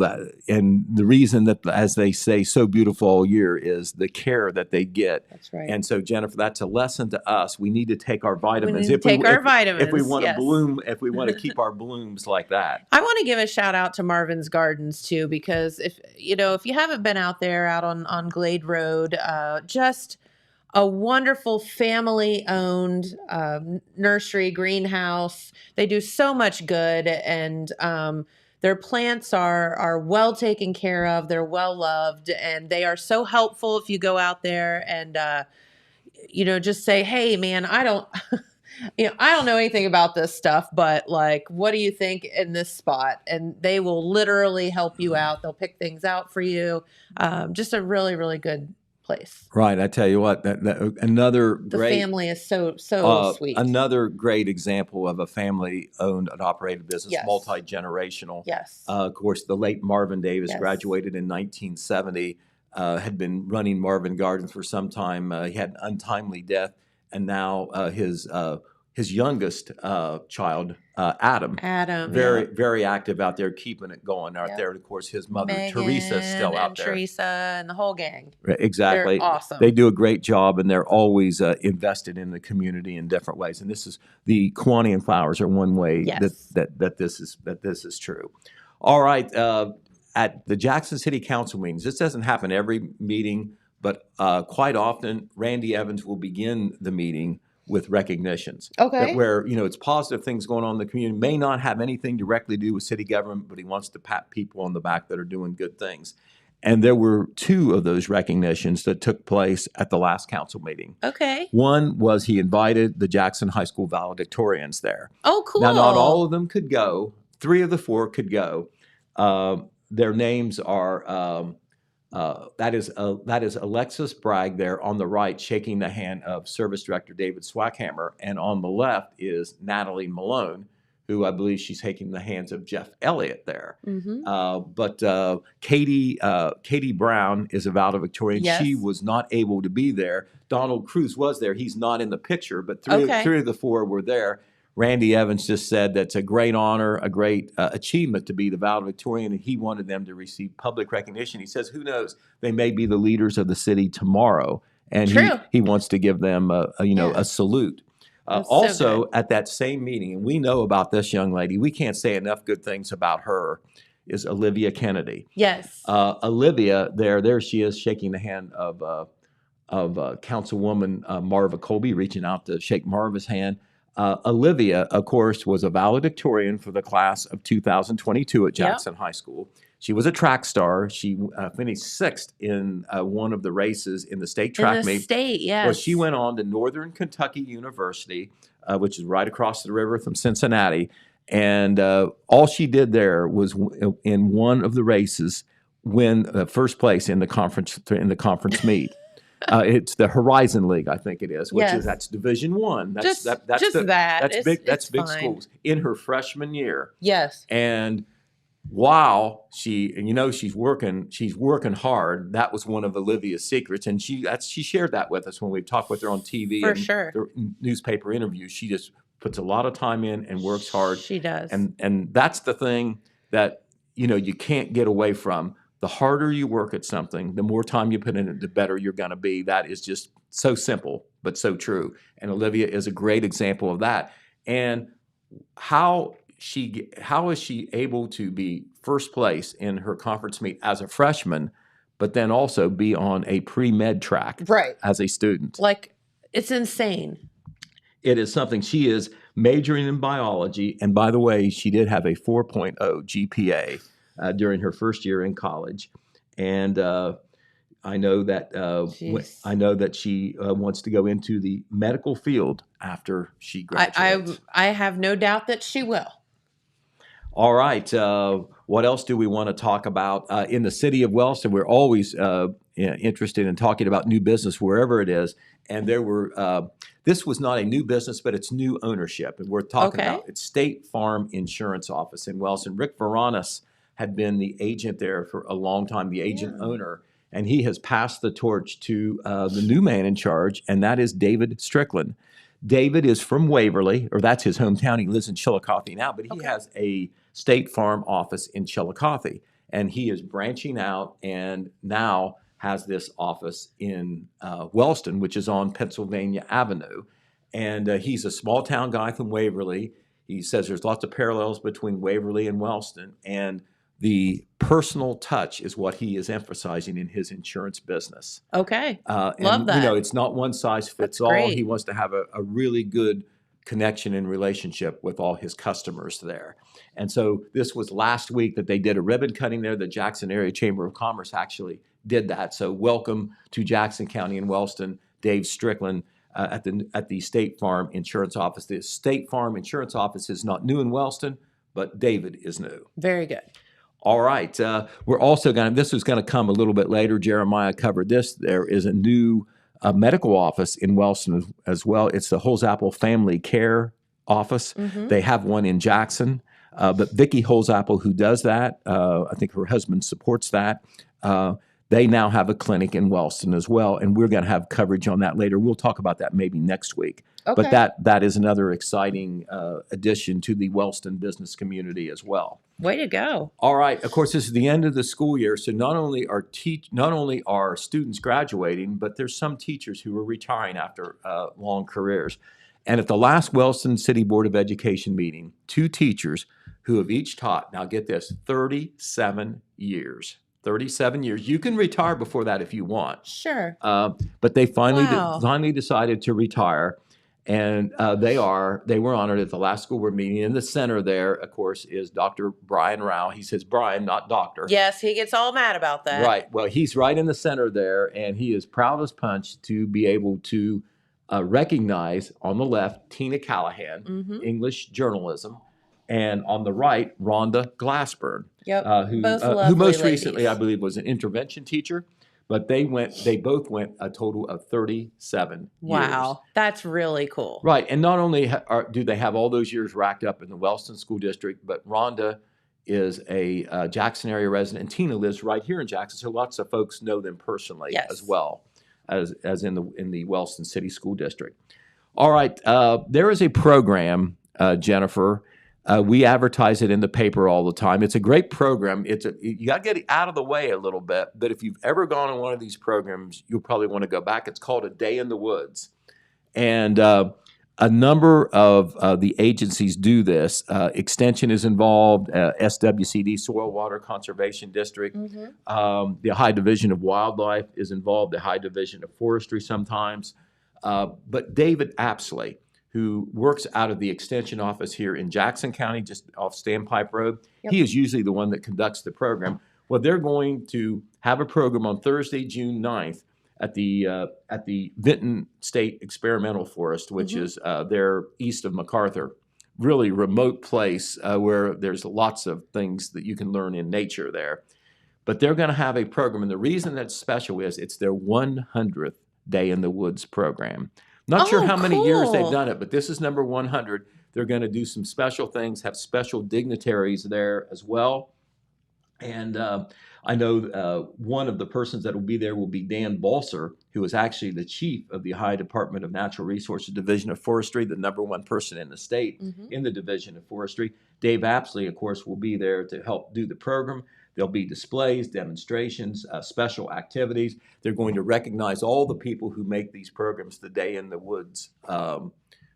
And the reason that, as they say, so beautiful all year is the care that they get. That's right. And so, Jennifer, that's a lesson to us. We need to take our vitamins. We need to take our vitamins. If we want to yes. bloom, if we want to keep our blooms like that. I want to give a shout out to Marvin's Gardens too, because if you haven't been out there out on Glade Road, just a wonderful family-owned nursery greenhouse. They do so much good, and their plants are well taken care of. They're well loved, and they are so helpful if you go out there and just say, "Hey, man, I don't." I don't know anything about this stuff, but like, what do you think in this spot? And they will literally help you out. They'll pick things out for you. Just a really, really good place. Right. I tell you what, another The great family is so sweet. Another great example of a family-owned and operated business, Yes. multi-generational. Yes. Of course, the late Marvin Davis Yes. graduated in 1970, had been running Marvin Gardens for some time. He had an untimely death, and now his youngest child, Adam, very yeah. very active out there, keeping it going out Yep. there. And of course, his mother Megan Teresa is still out and there. Teresa and the whole gang. Exactly. They're awesome. They do a great job, and they're always invested in the community in different ways. And this is the Kiwanian Flowers are one way Yes. that this is true. All right. At the Jackson City Council meetings, this doesn't happen every meeting, but quite often, Randy Evans will begin the meeting with recognitions. Okay. Where, it's positive things going on in the community, may not have anything directly to do with city government, but he wants to pat people on the back that are doing good things. And there were 2 of those recognitions that took place at the last council meeting. Okay. One was he invited the Jackson High School valedictorians there. Oh, cool. Now, not all of them could go. 3 of the 4 could go. Their names are that is Alexis Bragg there on the right, shaking the hand of Service Director David Swackhammer, and on the left is Natalie Malone, who I believe she's shaking the hands of Jeff Elliott there. Mm-hmm. But Katie Brown is a valedictorian. Yes. She was not able to be there. Donald Cruz was there. He's not in the picture, but 3 of the 4 were there. Randy Evans just said that's a great honor, a great achievement to be the valedictorian, and he wanted them to receive public recognition. He says, who knows, they may be the leaders of the city tomorrow, and he wants to give them a salute. Also, at that same meeting, and we know about this young lady, we can't say enough good things about her, is Olivia Kennedy. Yes. Olivia, there she is, shaking the hand of Councilwoman Marva Colby, reaching out to shake Marva's hand. Olivia, of course, was a valedictorian for the class of 2022 at Jackson High School. She was a track star. She finished 6th in one of the races in the state track meet. State, yes. Well, she went on to Northern Kentucky University, which is right across the river from Cincinnati. And all she did there was, in one of the races, win first place in the conference meet. It's the Horizon League, I think it is, which is that's Division I. That's big schools in her freshman year. Yes. And while she's working hard. That was one of Olivia's secrets, and she shared that with us when we talked with her on TV and newspaper interviews. She just puts a lot of time in and works hard. She does, and that's the thing that you can't get away from. The harder you work at something, the more time you put in it, the better you're going to be. That is just so simple, but so true. And Olivia is a great example of that. And how is she able to be first place in her conference meet as a freshman, but then also be on a pre-med track as a student? Like, it's insane. It is something. She is majoring in biology. And by the way, she did have a 4.0 GPA. During her first year in college, and I know that she wants to go into the medical field after she graduates. I have no doubt that she will. All right. What else do we want to talk about in the city of Wellston? We're always interested in talking about new business wherever it is, and there were. This was not a new business, but it's new ownership, and we're talking about it's State Farm Insurance Office in Wellston. Rick Varanis had been the agent there for a long time, the agent owner, and he has passed the torch to the new man in charge, and that is David Strickland. David is from Waverly, or that's his hometown. He lives in Chillicothe now, but he has a State Farm office in Chillicothe, and he is branching out and now has this office in Wellston, which is on Pennsylvania Avenue. And he's a small town guy from Waverly. He says there's lots of parallels between Waverly and Wellston, and the personal touch is what he is emphasizing in his insurance business. Okay. And, Love that. It's not one size fits That's all. great. He wants to have a really good connection and relationship with all his customers there. And so this was last week that they did a ribbon cutting there. The Jackson Area Chamber of Commerce actually did that. So welcome to Jackson County and Wellston, Dave Strickland at the State Farm Insurance Office. The State Farm Insurance Office is not new in Wellston, but David is new. Very good. All right. We're also this is going to come a little bit later. Jeremiah covered this. There is a new medical office in Wellston as well. It's the Holzapple Family Care Office. They have one in Jackson. But Vicki Holzapple, who does that, I think her husband supports that. They now have a clinic in Wellston as well, and we're going to have coverage on that later. We'll talk about that maybe next week. Okay. But that is another exciting addition to the Wellston business community as well. Way to go. All right. Of course, this is the end of the school year, so not only are students graduating, but there's some teachers who are retiring after long careers. And at the last Wellston City Board of Education meeting, 2 teachers who have each taught, now get this, 37 years. 37 years. You can retire before that if you want. Sure. But they finally Wow. finally decided to retire, and they were honored at the last school board meeting. In the center there, of course, is Dr. Brian Rao. He says Brian, not doctor. Yes, he gets all mad about that. Right. Well, he's right in the center there, and he is proud as punch to be able to recognize on the left Tina Callahan, English journalism, and on the right Rhonda Glassburn. Yep. Who Both who lovely most ladies. recently, I believe, was an intervention teacher, but they both went a total of 37 years. Wow. That's really cool. Right, and not only do they have all those years racked up in the Wellston School District, but Rhonda is a Jackson area resident, and Tina lives right here in Jackson, so lots of folks know them personally Yes. as well as in the Wellston City School District. All right, there is a program, Jennifer. We advertise it in the paper all the time. It's a great program. You got to get it out of the way a little bit. But if you've ever gone on one of these programs, you'll probably want to go back. It's called A Day in the Woods. And a number of the agencies do this. Extension is involved, SWCD, Soil Water Conservation District. The High Division of Wildlife is involved, the High Division of Forestry sometimes. But David Apsley, who works out of the extension office here in Jackson County, just off Standpipe Road. Yep. He is usually the one that conducts the program. Well, they're going to have a program on Thursday, June 9th at the Vinton State Experimental Forest, which is there east of MacArthur. Really remote place where there's lots of things that you can learn in nature there. But they're going to have a program, and the reason that's special is it's their 100th Day in the Woods program. Not sure Oh, how many years they've cool. done it, but this is number 100. They're going to do some special things, have special dignitaries there as well. And I know one of the persons that will be there will be Dan Balser, who is actually the chief of the Ohio Department of Natural Resources Division of Forestry, the number 1 person in the state in the Division of Forestry. Dave Apsley, of course, will be there to help do the program. There'll be displays, demonstrations, special activities. They're going to recognize all the people who make these programs, the Day in the Woods,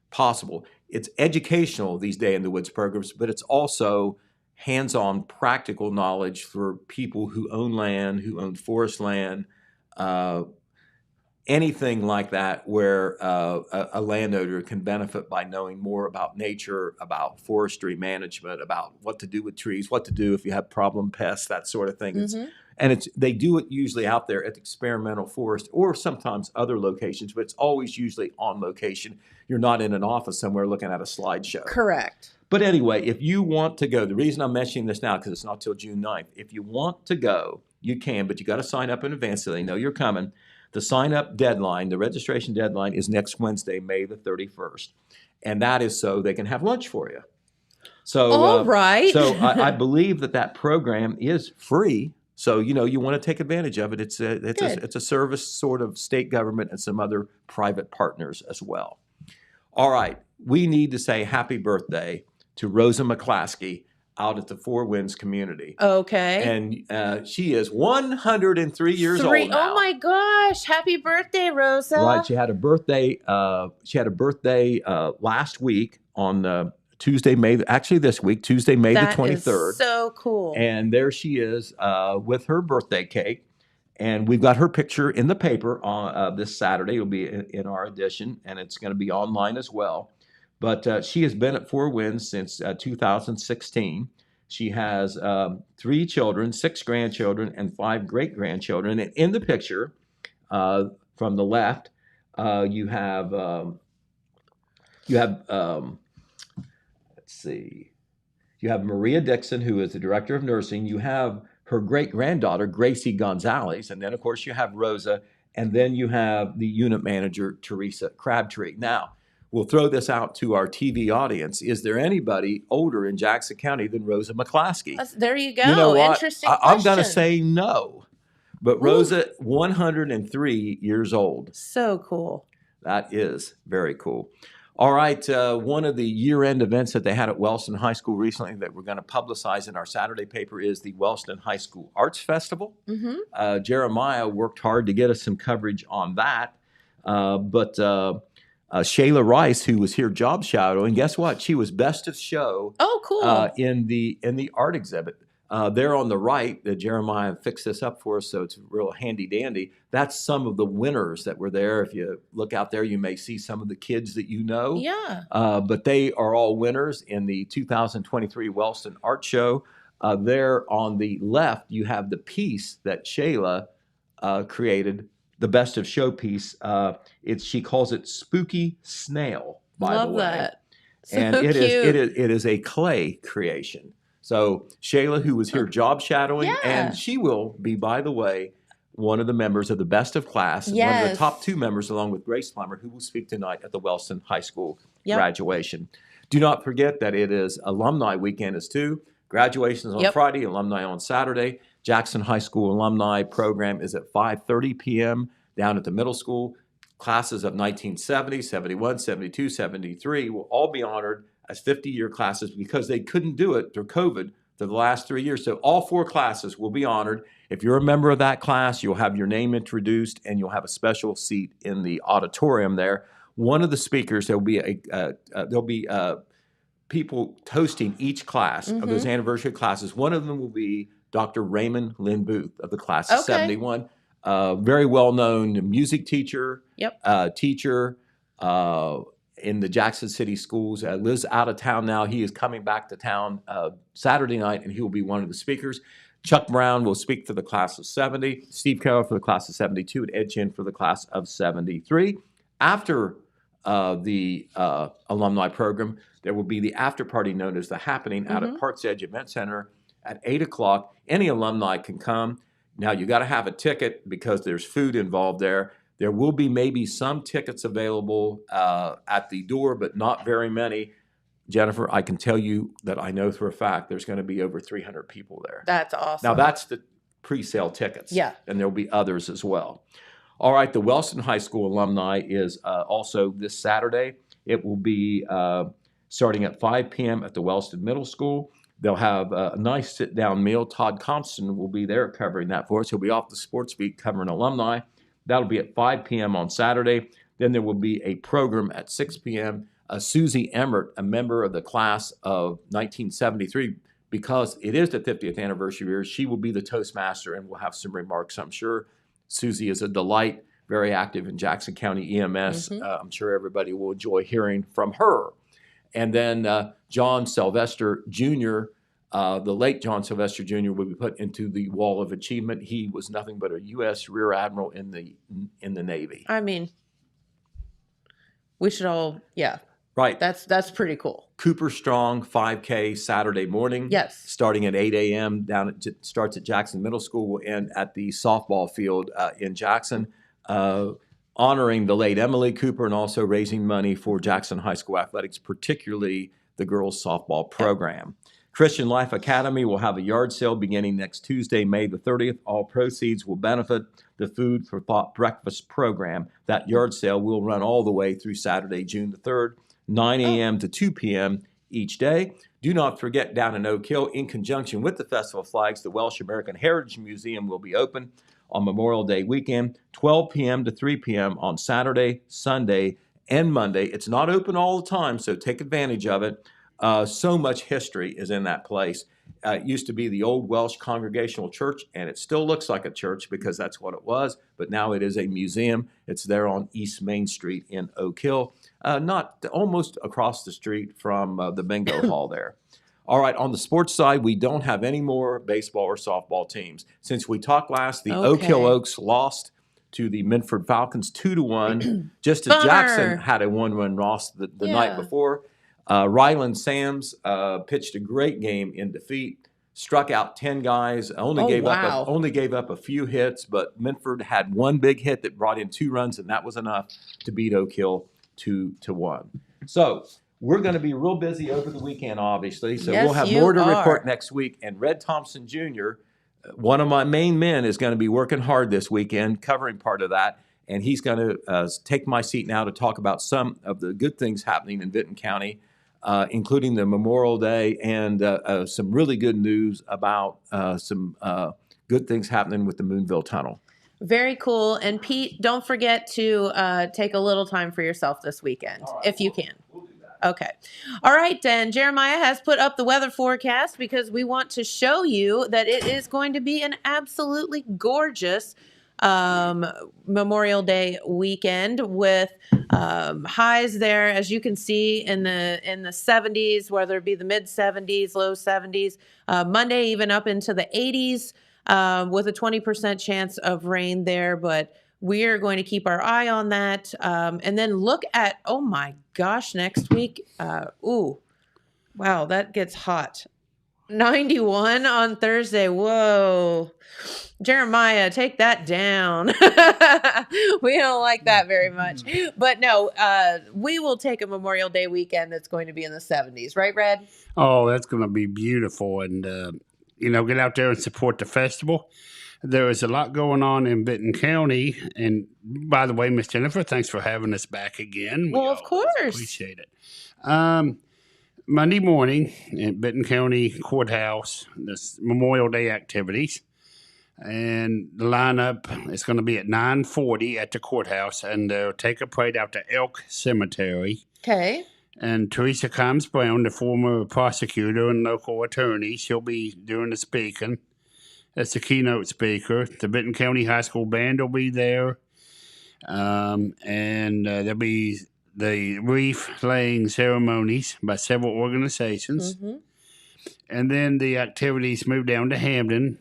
possible. It's educational, these Day in the Woods programs, but it's also hands-on practical knowledge for people who own land, who own forest land, anything like that where a landowner can benefit by knowing more about nature, about forestry management, about what to do with trees, what to do if you have problem pests, that sort of thing. They do it usually out there at the experimental forest or sometimes other locations, but it's always usually on location. You're not in an office somewhere looking at a slideshow. Correct. But anyway, if you want to go, the reason I'm mentioning this now, because it's not till June 9th. If you want to go, you can, but you got to sign up in advance so they know you're coming. The sign-up deadline, the registration deadline is next Wednesday, May the 31st. And that is so they can have lunch for you. So, All right. So I believe that program is free. So, you want to take advantage of it. It's a service sort of state government and some other private partners as well. All right, we need to say happy birthday to Rosa McClaskey out at the Four Winds community. Okay. And she is 103 years old now. Oh my gosh. Happy birthday, Rosa. Right, she had a birthday. Last week on Tuesday, this week, Tuesday, May That the is 23rd. so cool. And there she is with her birthday cake. And we've got her picture in the paper on this Saturday. It'll be in our edition, and it's going to be online as well. But she has been at Four Winds since 2016. She has 3 children, 6 grandchildren, and 5 great-grandchildren. And in the picture, from the left, you have let's see, you have Maria Dixon, who is the director of nursing. You have her great-granddaughter, Gracie Gonzalez, and then of course you have Rosa, and then you have the unit manager, Teresa Crabtree. Now, we'll throw this out to our TV audience. Is there anybody older in Jackson County than Rosa McClaskey? There you go. You know what? Interesting I'm going to question. say no. But Rosa, 103 years old. So cool. That is very cool. All right, one of the year-end events that they had at Wellston High School recently that we're going to publicize in our Saturday paper is the Wellston High School Arts Festival. Mm-hmm. Jeremiah worked hard to get us some coverage on that. But Shayla Rice, who was here job shadowing, guess what? She was best of show Oh, cool. in the art exhibit. There on the right, Jeremiah fixed this up for us, so it's real handy dandy. That's some of the winners that were there. If you look out there, you may see some of the kids that you know. Yeah. But they are all winners in the 2023 Wellston Art Show. There on the left, you have the piece that Shayla created, the best of show piece. She calls it Spooky Snail, by Love the way. that. So And cute. it is a clay creation. So Shayla, who was here job shadowing, Yeah. and she will be, by the way, one of the members of the best of class, and one of the Yes. top 2 members, along with Grace Plummer, who will speak tonight at the Wellston High School Yep. graduation. Do not forget that it is alumni weekend is too. Graduation is on Yep. Friday, alumni on Saturday. Jackson High School alumni program is at 5:30 p.m. down at the middle school. Classes of 1970, 71, 72, 73 will all be honored as 50-year classes because they couldn't do it through COVID for the last 3 years. So all 4 classes will be honored. If you're a member of that class, you'll have your name introduced and you'll have a special seat in the auditorium there. One of the speakers, there'll be people hosting each class of those anniversary classes. One of them will be Dr. Raymond Lynn Booth of the class of Okay. 71. Very well-known music teacher, Yep. teacher in the Jackson City schools. Lives out of town now. He is coming back to town Saturday night, and he will be one of the speakers. Chuck Brown will speak for the class of 70, Steve Carroll for the class of 72, and Ed Chin for the class of 73. After the alumni program, there will be the after party known as The Happening out at Parks Edge Event Center at 8 o'clock. Any alumni can come. Now, you got to have a ticket because there's food involved there. There will be maybe some tickets available at the door, but not very many. Jennifer, I can tell you that I know for a fact there's going to be over 300 people there. That's awesome. Now, that's the pre-sale tickets. Yeah. And there'll be others as well. All right, the Wellston High School alumni is also this Saturday. It will be starting at 5 p.m. at the Wellston Middle School. They'll have a nice sit-down meal. Todd Compton will be there covering that for us. He'll be off the sports beat covering alumni. That'll be at 5 p.m. on Saturday. Then there will be a program at 6 p.m. Susie Emmert, a member of the class of 1973, because it is the 50th anniversary year, she will be the Toastmaster and will have some remarks, I'm sure. Susie is a delight, very active in Jackson County EMS. I'm sure everybody will enjoy hearing from her. And then John Sylvester Jr., the late John Sylvester Jr. will be put into the Wall of Achievement. He was nothing but a U.S. Rear Admiral in the Navy. I mean, we should all, yeah. Right. That's pretty cool. Cooper Strong 5K Saturday morning. Yes. Starting at 8 a.m. Starts at Jackson Middle School, will end at the softball field in Jackson, honoring the late Emily Cooper and also raising money for Jackson High School athletics, particularly the girls softball program. Christian Life Academy will have a yard sale beginning next Tuesday, May the 30th. All proceeds will benefit the Food for Thought breakfast program. That yard sale will run all the way through Saturday, June the 3rd, 9 a.m. to 2 p.m. each day. Do not forget, down in Oak Hill, in conjunction with the Festival of Flags, the Welsh American Heritage Museum will be open on Memorial Day weekend, 12 p.m. to 3 p.m. on Saturday, Sunday, and Monday. It's not open all the time, so take advantage of it. So much history is in that place. It used to be the old Welsh Congregational Church, and it still looks like a church because that's what it was, but now it is a museum. It's there on East Main Street in Oak Hill, almost across the street from the bingo hall there. All right, on the sports side, we don't have any more baseball or softball teams. Since we talked last, the Oak Hill Oaks lost to the Minford Falcons 2-1, just as Jackson had a 1-1 loss the night before. Ryland Sams pitched a great game in defeat, struck out 10 guys, only gave up a few hits, but Minford had one big hit that brought in 2 runs, and that was enough to beat Oak Hill 2-1. So we're going to be real busy over the weekend, obviously. So we'll have more to report next week. And Red Thompson Jr., one of my main men, is going to be working hard this weekend, covering part of that. And he's going to take my seat now to talk about some of the good things happening in Benton County, including the Memorial Day and some really good news about some good things happening with the Moonville Tunnel. Very cool. And Pete, don't forget to take a little time for yourself this weekend, if you can. We'll do that. Okay. All right, then. Jeremiah has put up the weather forecast because we want to show you that it is going to be an absolutely gorgeous Memorial Day weekend with highs there, as you can see, in the 70s, whether it be the mid 70s, low 70s, Monday even up into the 80s with a 20% chance of rain there. But we are going to keep our eye on that. And then look at, oh my gosh, next week. Wow, that gets hot. 91 on Thursday. Whoa. Jeremiah, take that down. We don't like that very much. But no, we will take a Memorial Day weekend that's going to be in the 70s. Right, Red? Oh, that's going to be beautiful. And, get out there and support the festival. There is a lot going on in Benton County. And by the way, Miss Jennifer, thanks for having us back again. Well, of course. Appreciate it. Monday morning at Benton County Courthouse, this Memorial Day activities. And the lineup is going to be at 9:40 at the courthouse. And they'll take a parade out to Elk Cemetery. Okay. And Teresa Combs Brown, the former prosecutor and local attorney, she'll be doing the speaking. That's the keynote speaker. The Benton County High School Band will be there. And there'll be the wreath laying ceremonies by several organizations. Mm-hmm. And then the activities move down to Hampden.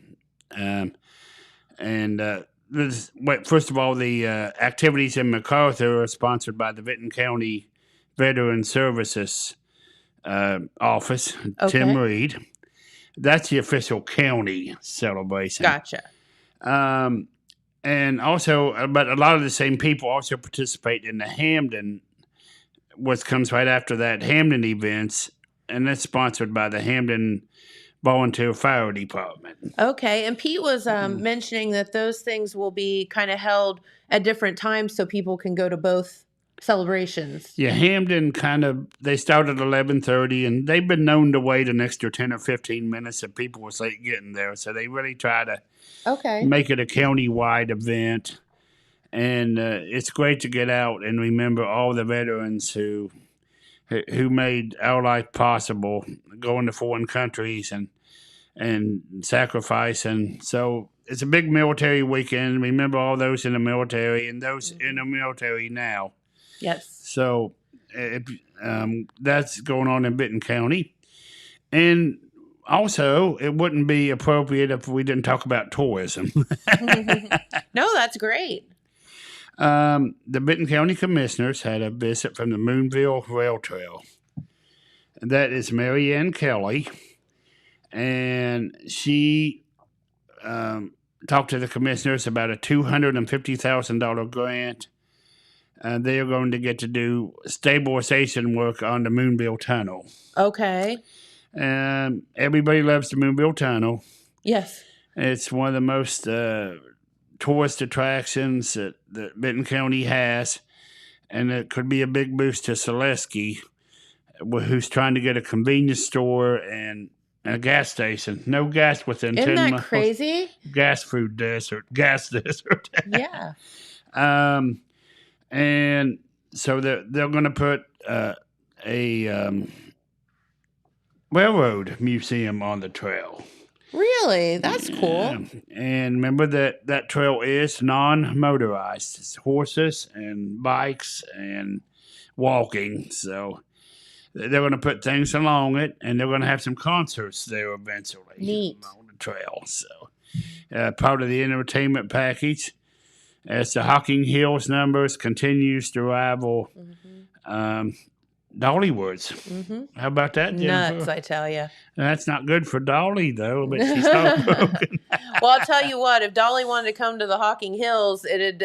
First of all, the activities in MacArthur are sponsored by the Benton County Veteran Services Office, Tim Reed. That's the official county celebration. Gotcha. And also, but a lot of the same people also participate in the Hampden, what comes right after that, Hampden events, and that's sponsored by the Hampden Volunteer Fire Department. Okay, and Pete was mentioning that those things will be kind of held at different times so people can go to both celebrations. Yeah, Hampden they start at 11:30, and they've been known to wait an extra 10 or 15 minutes if people was late getting there. So they really try to make it a county-wide event. And it's great to get out and remember all the veterans who made our life possible, going to foreign countries and sacrifice. And so it's a big military weekend. Remember all those in the military and those in the military now. Yes. So that's going on in Benton County. And also, it wouldn't be appropriate if we didn't talk about tourism. No, that's great. The Benton County Commissioners had a visit from the Moonville Rail Trail. And that is Mary Ann Kelly. And she talked to the commissioners about a $250,000 grant. They are going to get to do stabilization work on the Moonville Tunnel. Okay. Everybody loves the Moonville Tunnel. Yes. It's one of the most tourist attractions that Benton County has, and it could be a big boost to Selesky, who's trying to get a convenience store and a gas station. No gas within 10 miles. Isn't that crazy? Gas desert. Yeah. And so they're going to put a railroad museum on the trail. Really? That's cool. And remember that trail is non-motorized. It's horses and bikes and walking. So they're going to put things along it, and they're going to have some concerts there eventually. Neat. On the trail. So part of the entertainment package, as the Hocking Hills numbers continues to rival Dollywoods. How about that, Jennifer? Nuts, I tell you. That's not good for Dolly, though, but she's heartbroken. Well, I'll tell you what, if Dolly wanted to come to the Hocking Hills, it'd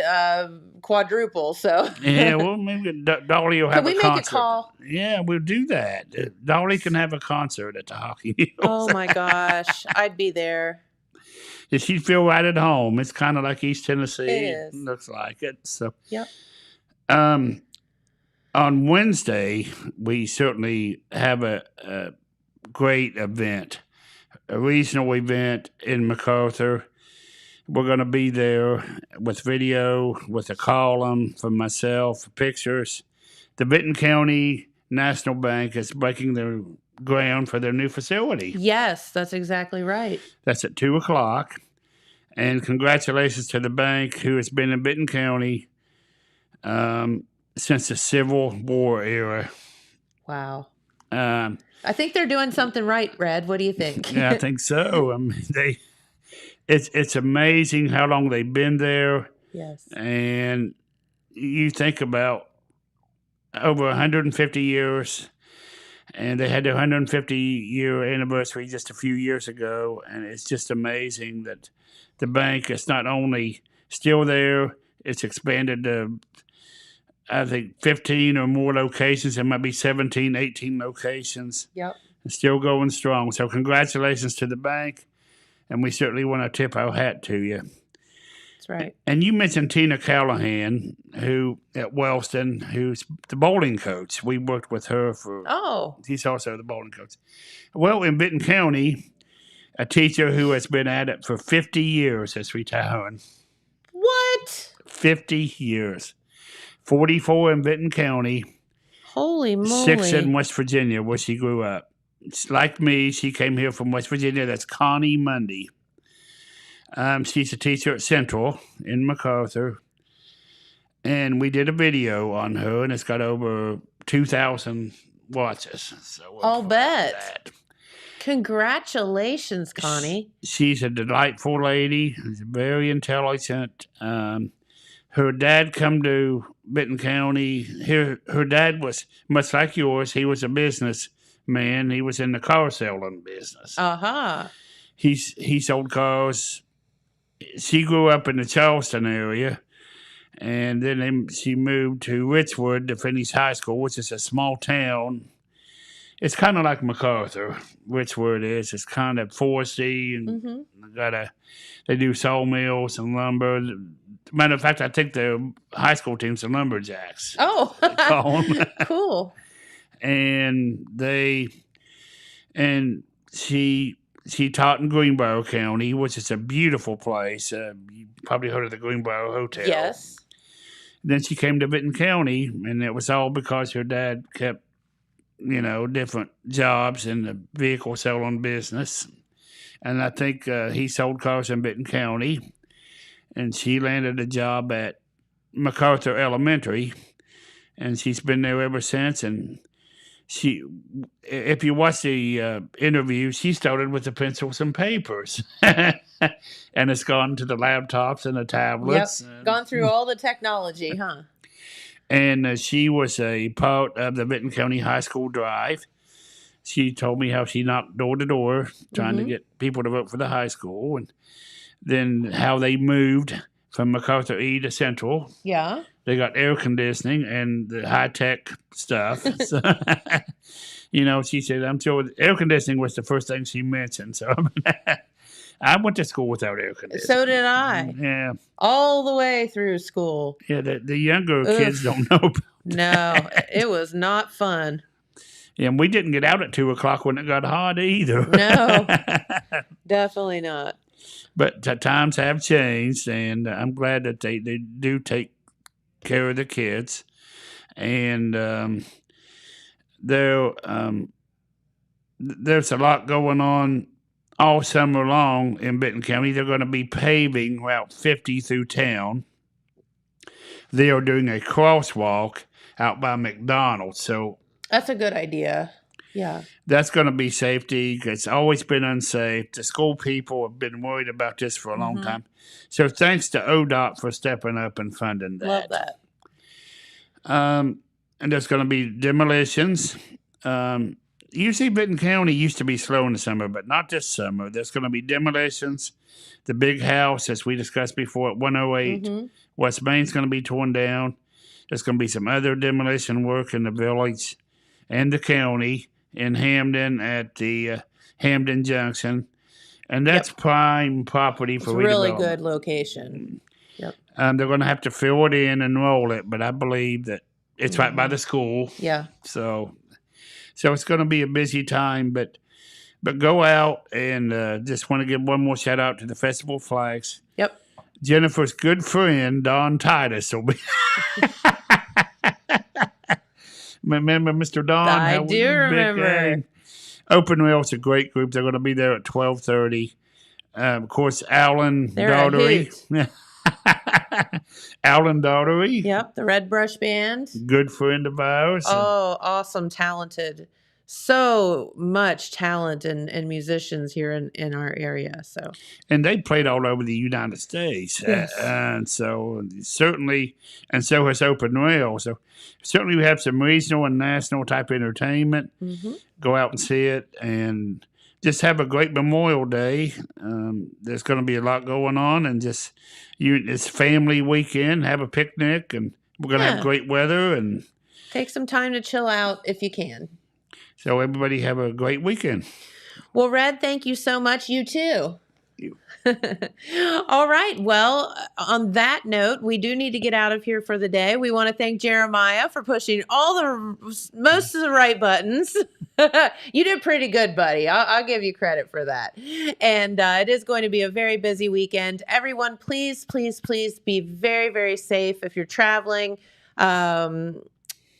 quadruple, so. Yeah, well, maybe Dolly will have a concert. Can we make a call? Yeah, we'll do that. Dolly can have a concert at the Hocking Hills. Oh, my gosh. I'd be there. Yeah, she'd feel right at home. It's kind of like East Tennessee. It is. Looks like it. So. Yep. On Wednesday, we certainly have a great event, a regional event in MacArthur. We're going to be there with video, with a column from myself, pictures. The Benton County National Bank is breaking their ground for their new facility. Yes, that's exactly right. That's at 2:00. And congratulations to the bank, who has been in Benton County since the Civil War era. Wow. I think they're doing something right, Red. What do you think? Yeah, I think so. I mean, it's amazing how long they've been there. Yes. And you think about over 150 years, and they had their 150-year anniversary just a few years ago, and it's just amazing that the bank is not only still there, it's expanded to, I think, 15 or more locations. There might be 17, 18 locations. Yep. It's still going strong. So congratulations to the bank, and we certainly want to tip our hat to you. That's right. And you mentioned Tina Callahan, who at Wellston, who's the bowling coach. We worked with her for. Oh. He's also the bowling coach. Well, in Benton County, a teacher who has been at it for 50 years is retiring. What? 50 years. 44 in Benton County. Holy moly. 6 in West Virginia, where she grew up. Like me, she came here from West Virginia. That's Connie Mundy. She's a teacher at Central in MacArthur. And we did a video on her, and it's got over 2,000 watches. So I'll bet. Congratulations, Connie. She's a delightful lady. She's very intelligent. Her dad come to Benton County. Her dad was much like yours. He was a businessman. He was in the car selling business. Uh-huh. He sold cars. She grew up in the Charleston area, and then she moved to Richwood to finish high school, which is a small town. It's kind of like MacArthur. Richwood is. It's kind of foresty, and they do sawmills and lumber. Matter of fact, I think their high school team's the Lumberjacks. Oh, they call them. Cool. And she taught in Greenbrier County, which is a beautiful place. You probably heard of the Greenbrier Hotel. Yes. Then she came to Benton County, and it was all because her dad kept, different jobs in the vehicle selling business. And I think he sold cars in Benton County. And she landed a job at MacArthur Elementary, and she's been there ever since. And if you watch the interview, she started with the pencils and papers, and it's gone to the laptops and the tablets. Yep, gone through all the technology, huh? And she was a part of the Benton County High School Drive. She told me how she knocked door to door trying to get people to vote for the high school, and then how they moved from MacArthur E to Central. Yeah. They got air conditioning and the high-tech stuff. So, She said, I'm sure air conditioning was the first thing she mentioned. So I went to school without air conditioning. So did I. Yeah. All the way through school. Yeah, the younger kids don't know about No, it was not fun. Yeah, and we didn't get out at 2 o'clock when it got hot either. No, definitely not. But times have changed, and I'm glad that they do take care of the kids. And there's a lot going on all summer long in Benton County. They're going to be paving Route 50 through town. They are doing a crosswalk out by McDonald's. So that's a good idea. Yeah. That's going to be safety. It's always been unsafe. The school people have been worried about this for a long time. So thanks to ODOT for stepping up and funding that. Love that. And there's going to be demolitions. Usually Benton County used to be slow in the summer, but not this summer. There's going to be demolitions. The big house, as we discussed before, at 108 West Main's going to be torn down. There's going to be some other demolition work in the village and the county in Hampden at the Hampden Junction. And that's prime property for redevelopment. It's a really good location. Yep. They're going to have to fill it in and roll it, but I believe that it's right by the school. Yeah. So it's going to be a busy time, but go out and just want to give one more shout out to the Festival of Flags. Yep. Jennifer's good friend, Don Titus, will be. Remember Mr. Don? I do remember. Open Rail's a great group. They're going to be there at 12:30. Of course, Alan Daughtery. Alan Daughtery. Yep, the Red Brush Band. Good friend of ours. Oh, awesome, talented. So much talent and musicians here in our area. So, and they played all over the United States. Yes. And so certainly, and so has Open Rail. So certainly we have some regional and national type entertainment. Go out and see it and just have a great Memorial Day. There's going to be a lot going on, and it's family weekend. Have a picnic, and we're going to have great weather, and take some time to chill out if you can. So everybody have a great weekend. Well, Red, thank you so much. You too. All right. Well, on that note, we do need to get out of here for the day. We want to thank Jeremiah for pushing most of the right buttons. You did pretty good, buddy. I'll give you credit for that. And it is going to be a very busy weekend. Everyone, please, please, please be very, very safe if you're traveling.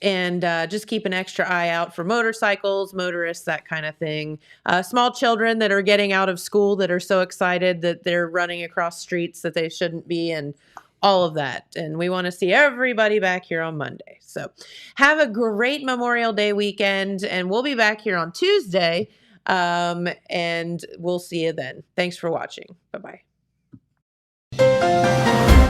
And just keep an extra eye out for motorcycles, motorists, that kind of thing. Small children that are getting out of school that are so excited that they're running across streets that they shouldn't be, and all of that. And we want to see everybody back here on Monday. So have a great Memorial Day weekend, and we'll be back here on Tuesday, and we'll see you then. Thanks for watching. Bye-bye.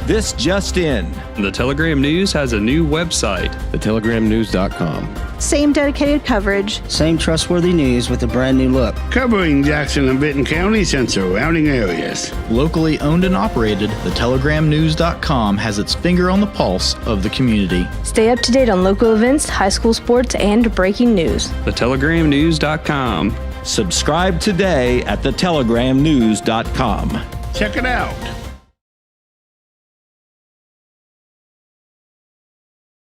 This just in. The Telegram News has a new website. thetelegrammnews.com. Same dedicated coverage. Same trustworthy news with a brand new look. Covering Jackson and Benton counties and surrounding areas. Locally owned and operated, thetelegrammnews.com has its finger on the pulse of the community. Stay up to date on local events, high school sports, and breaking news. thetelegrammnews.com. Subscribe today at thetelegrammnews.com. Check it out.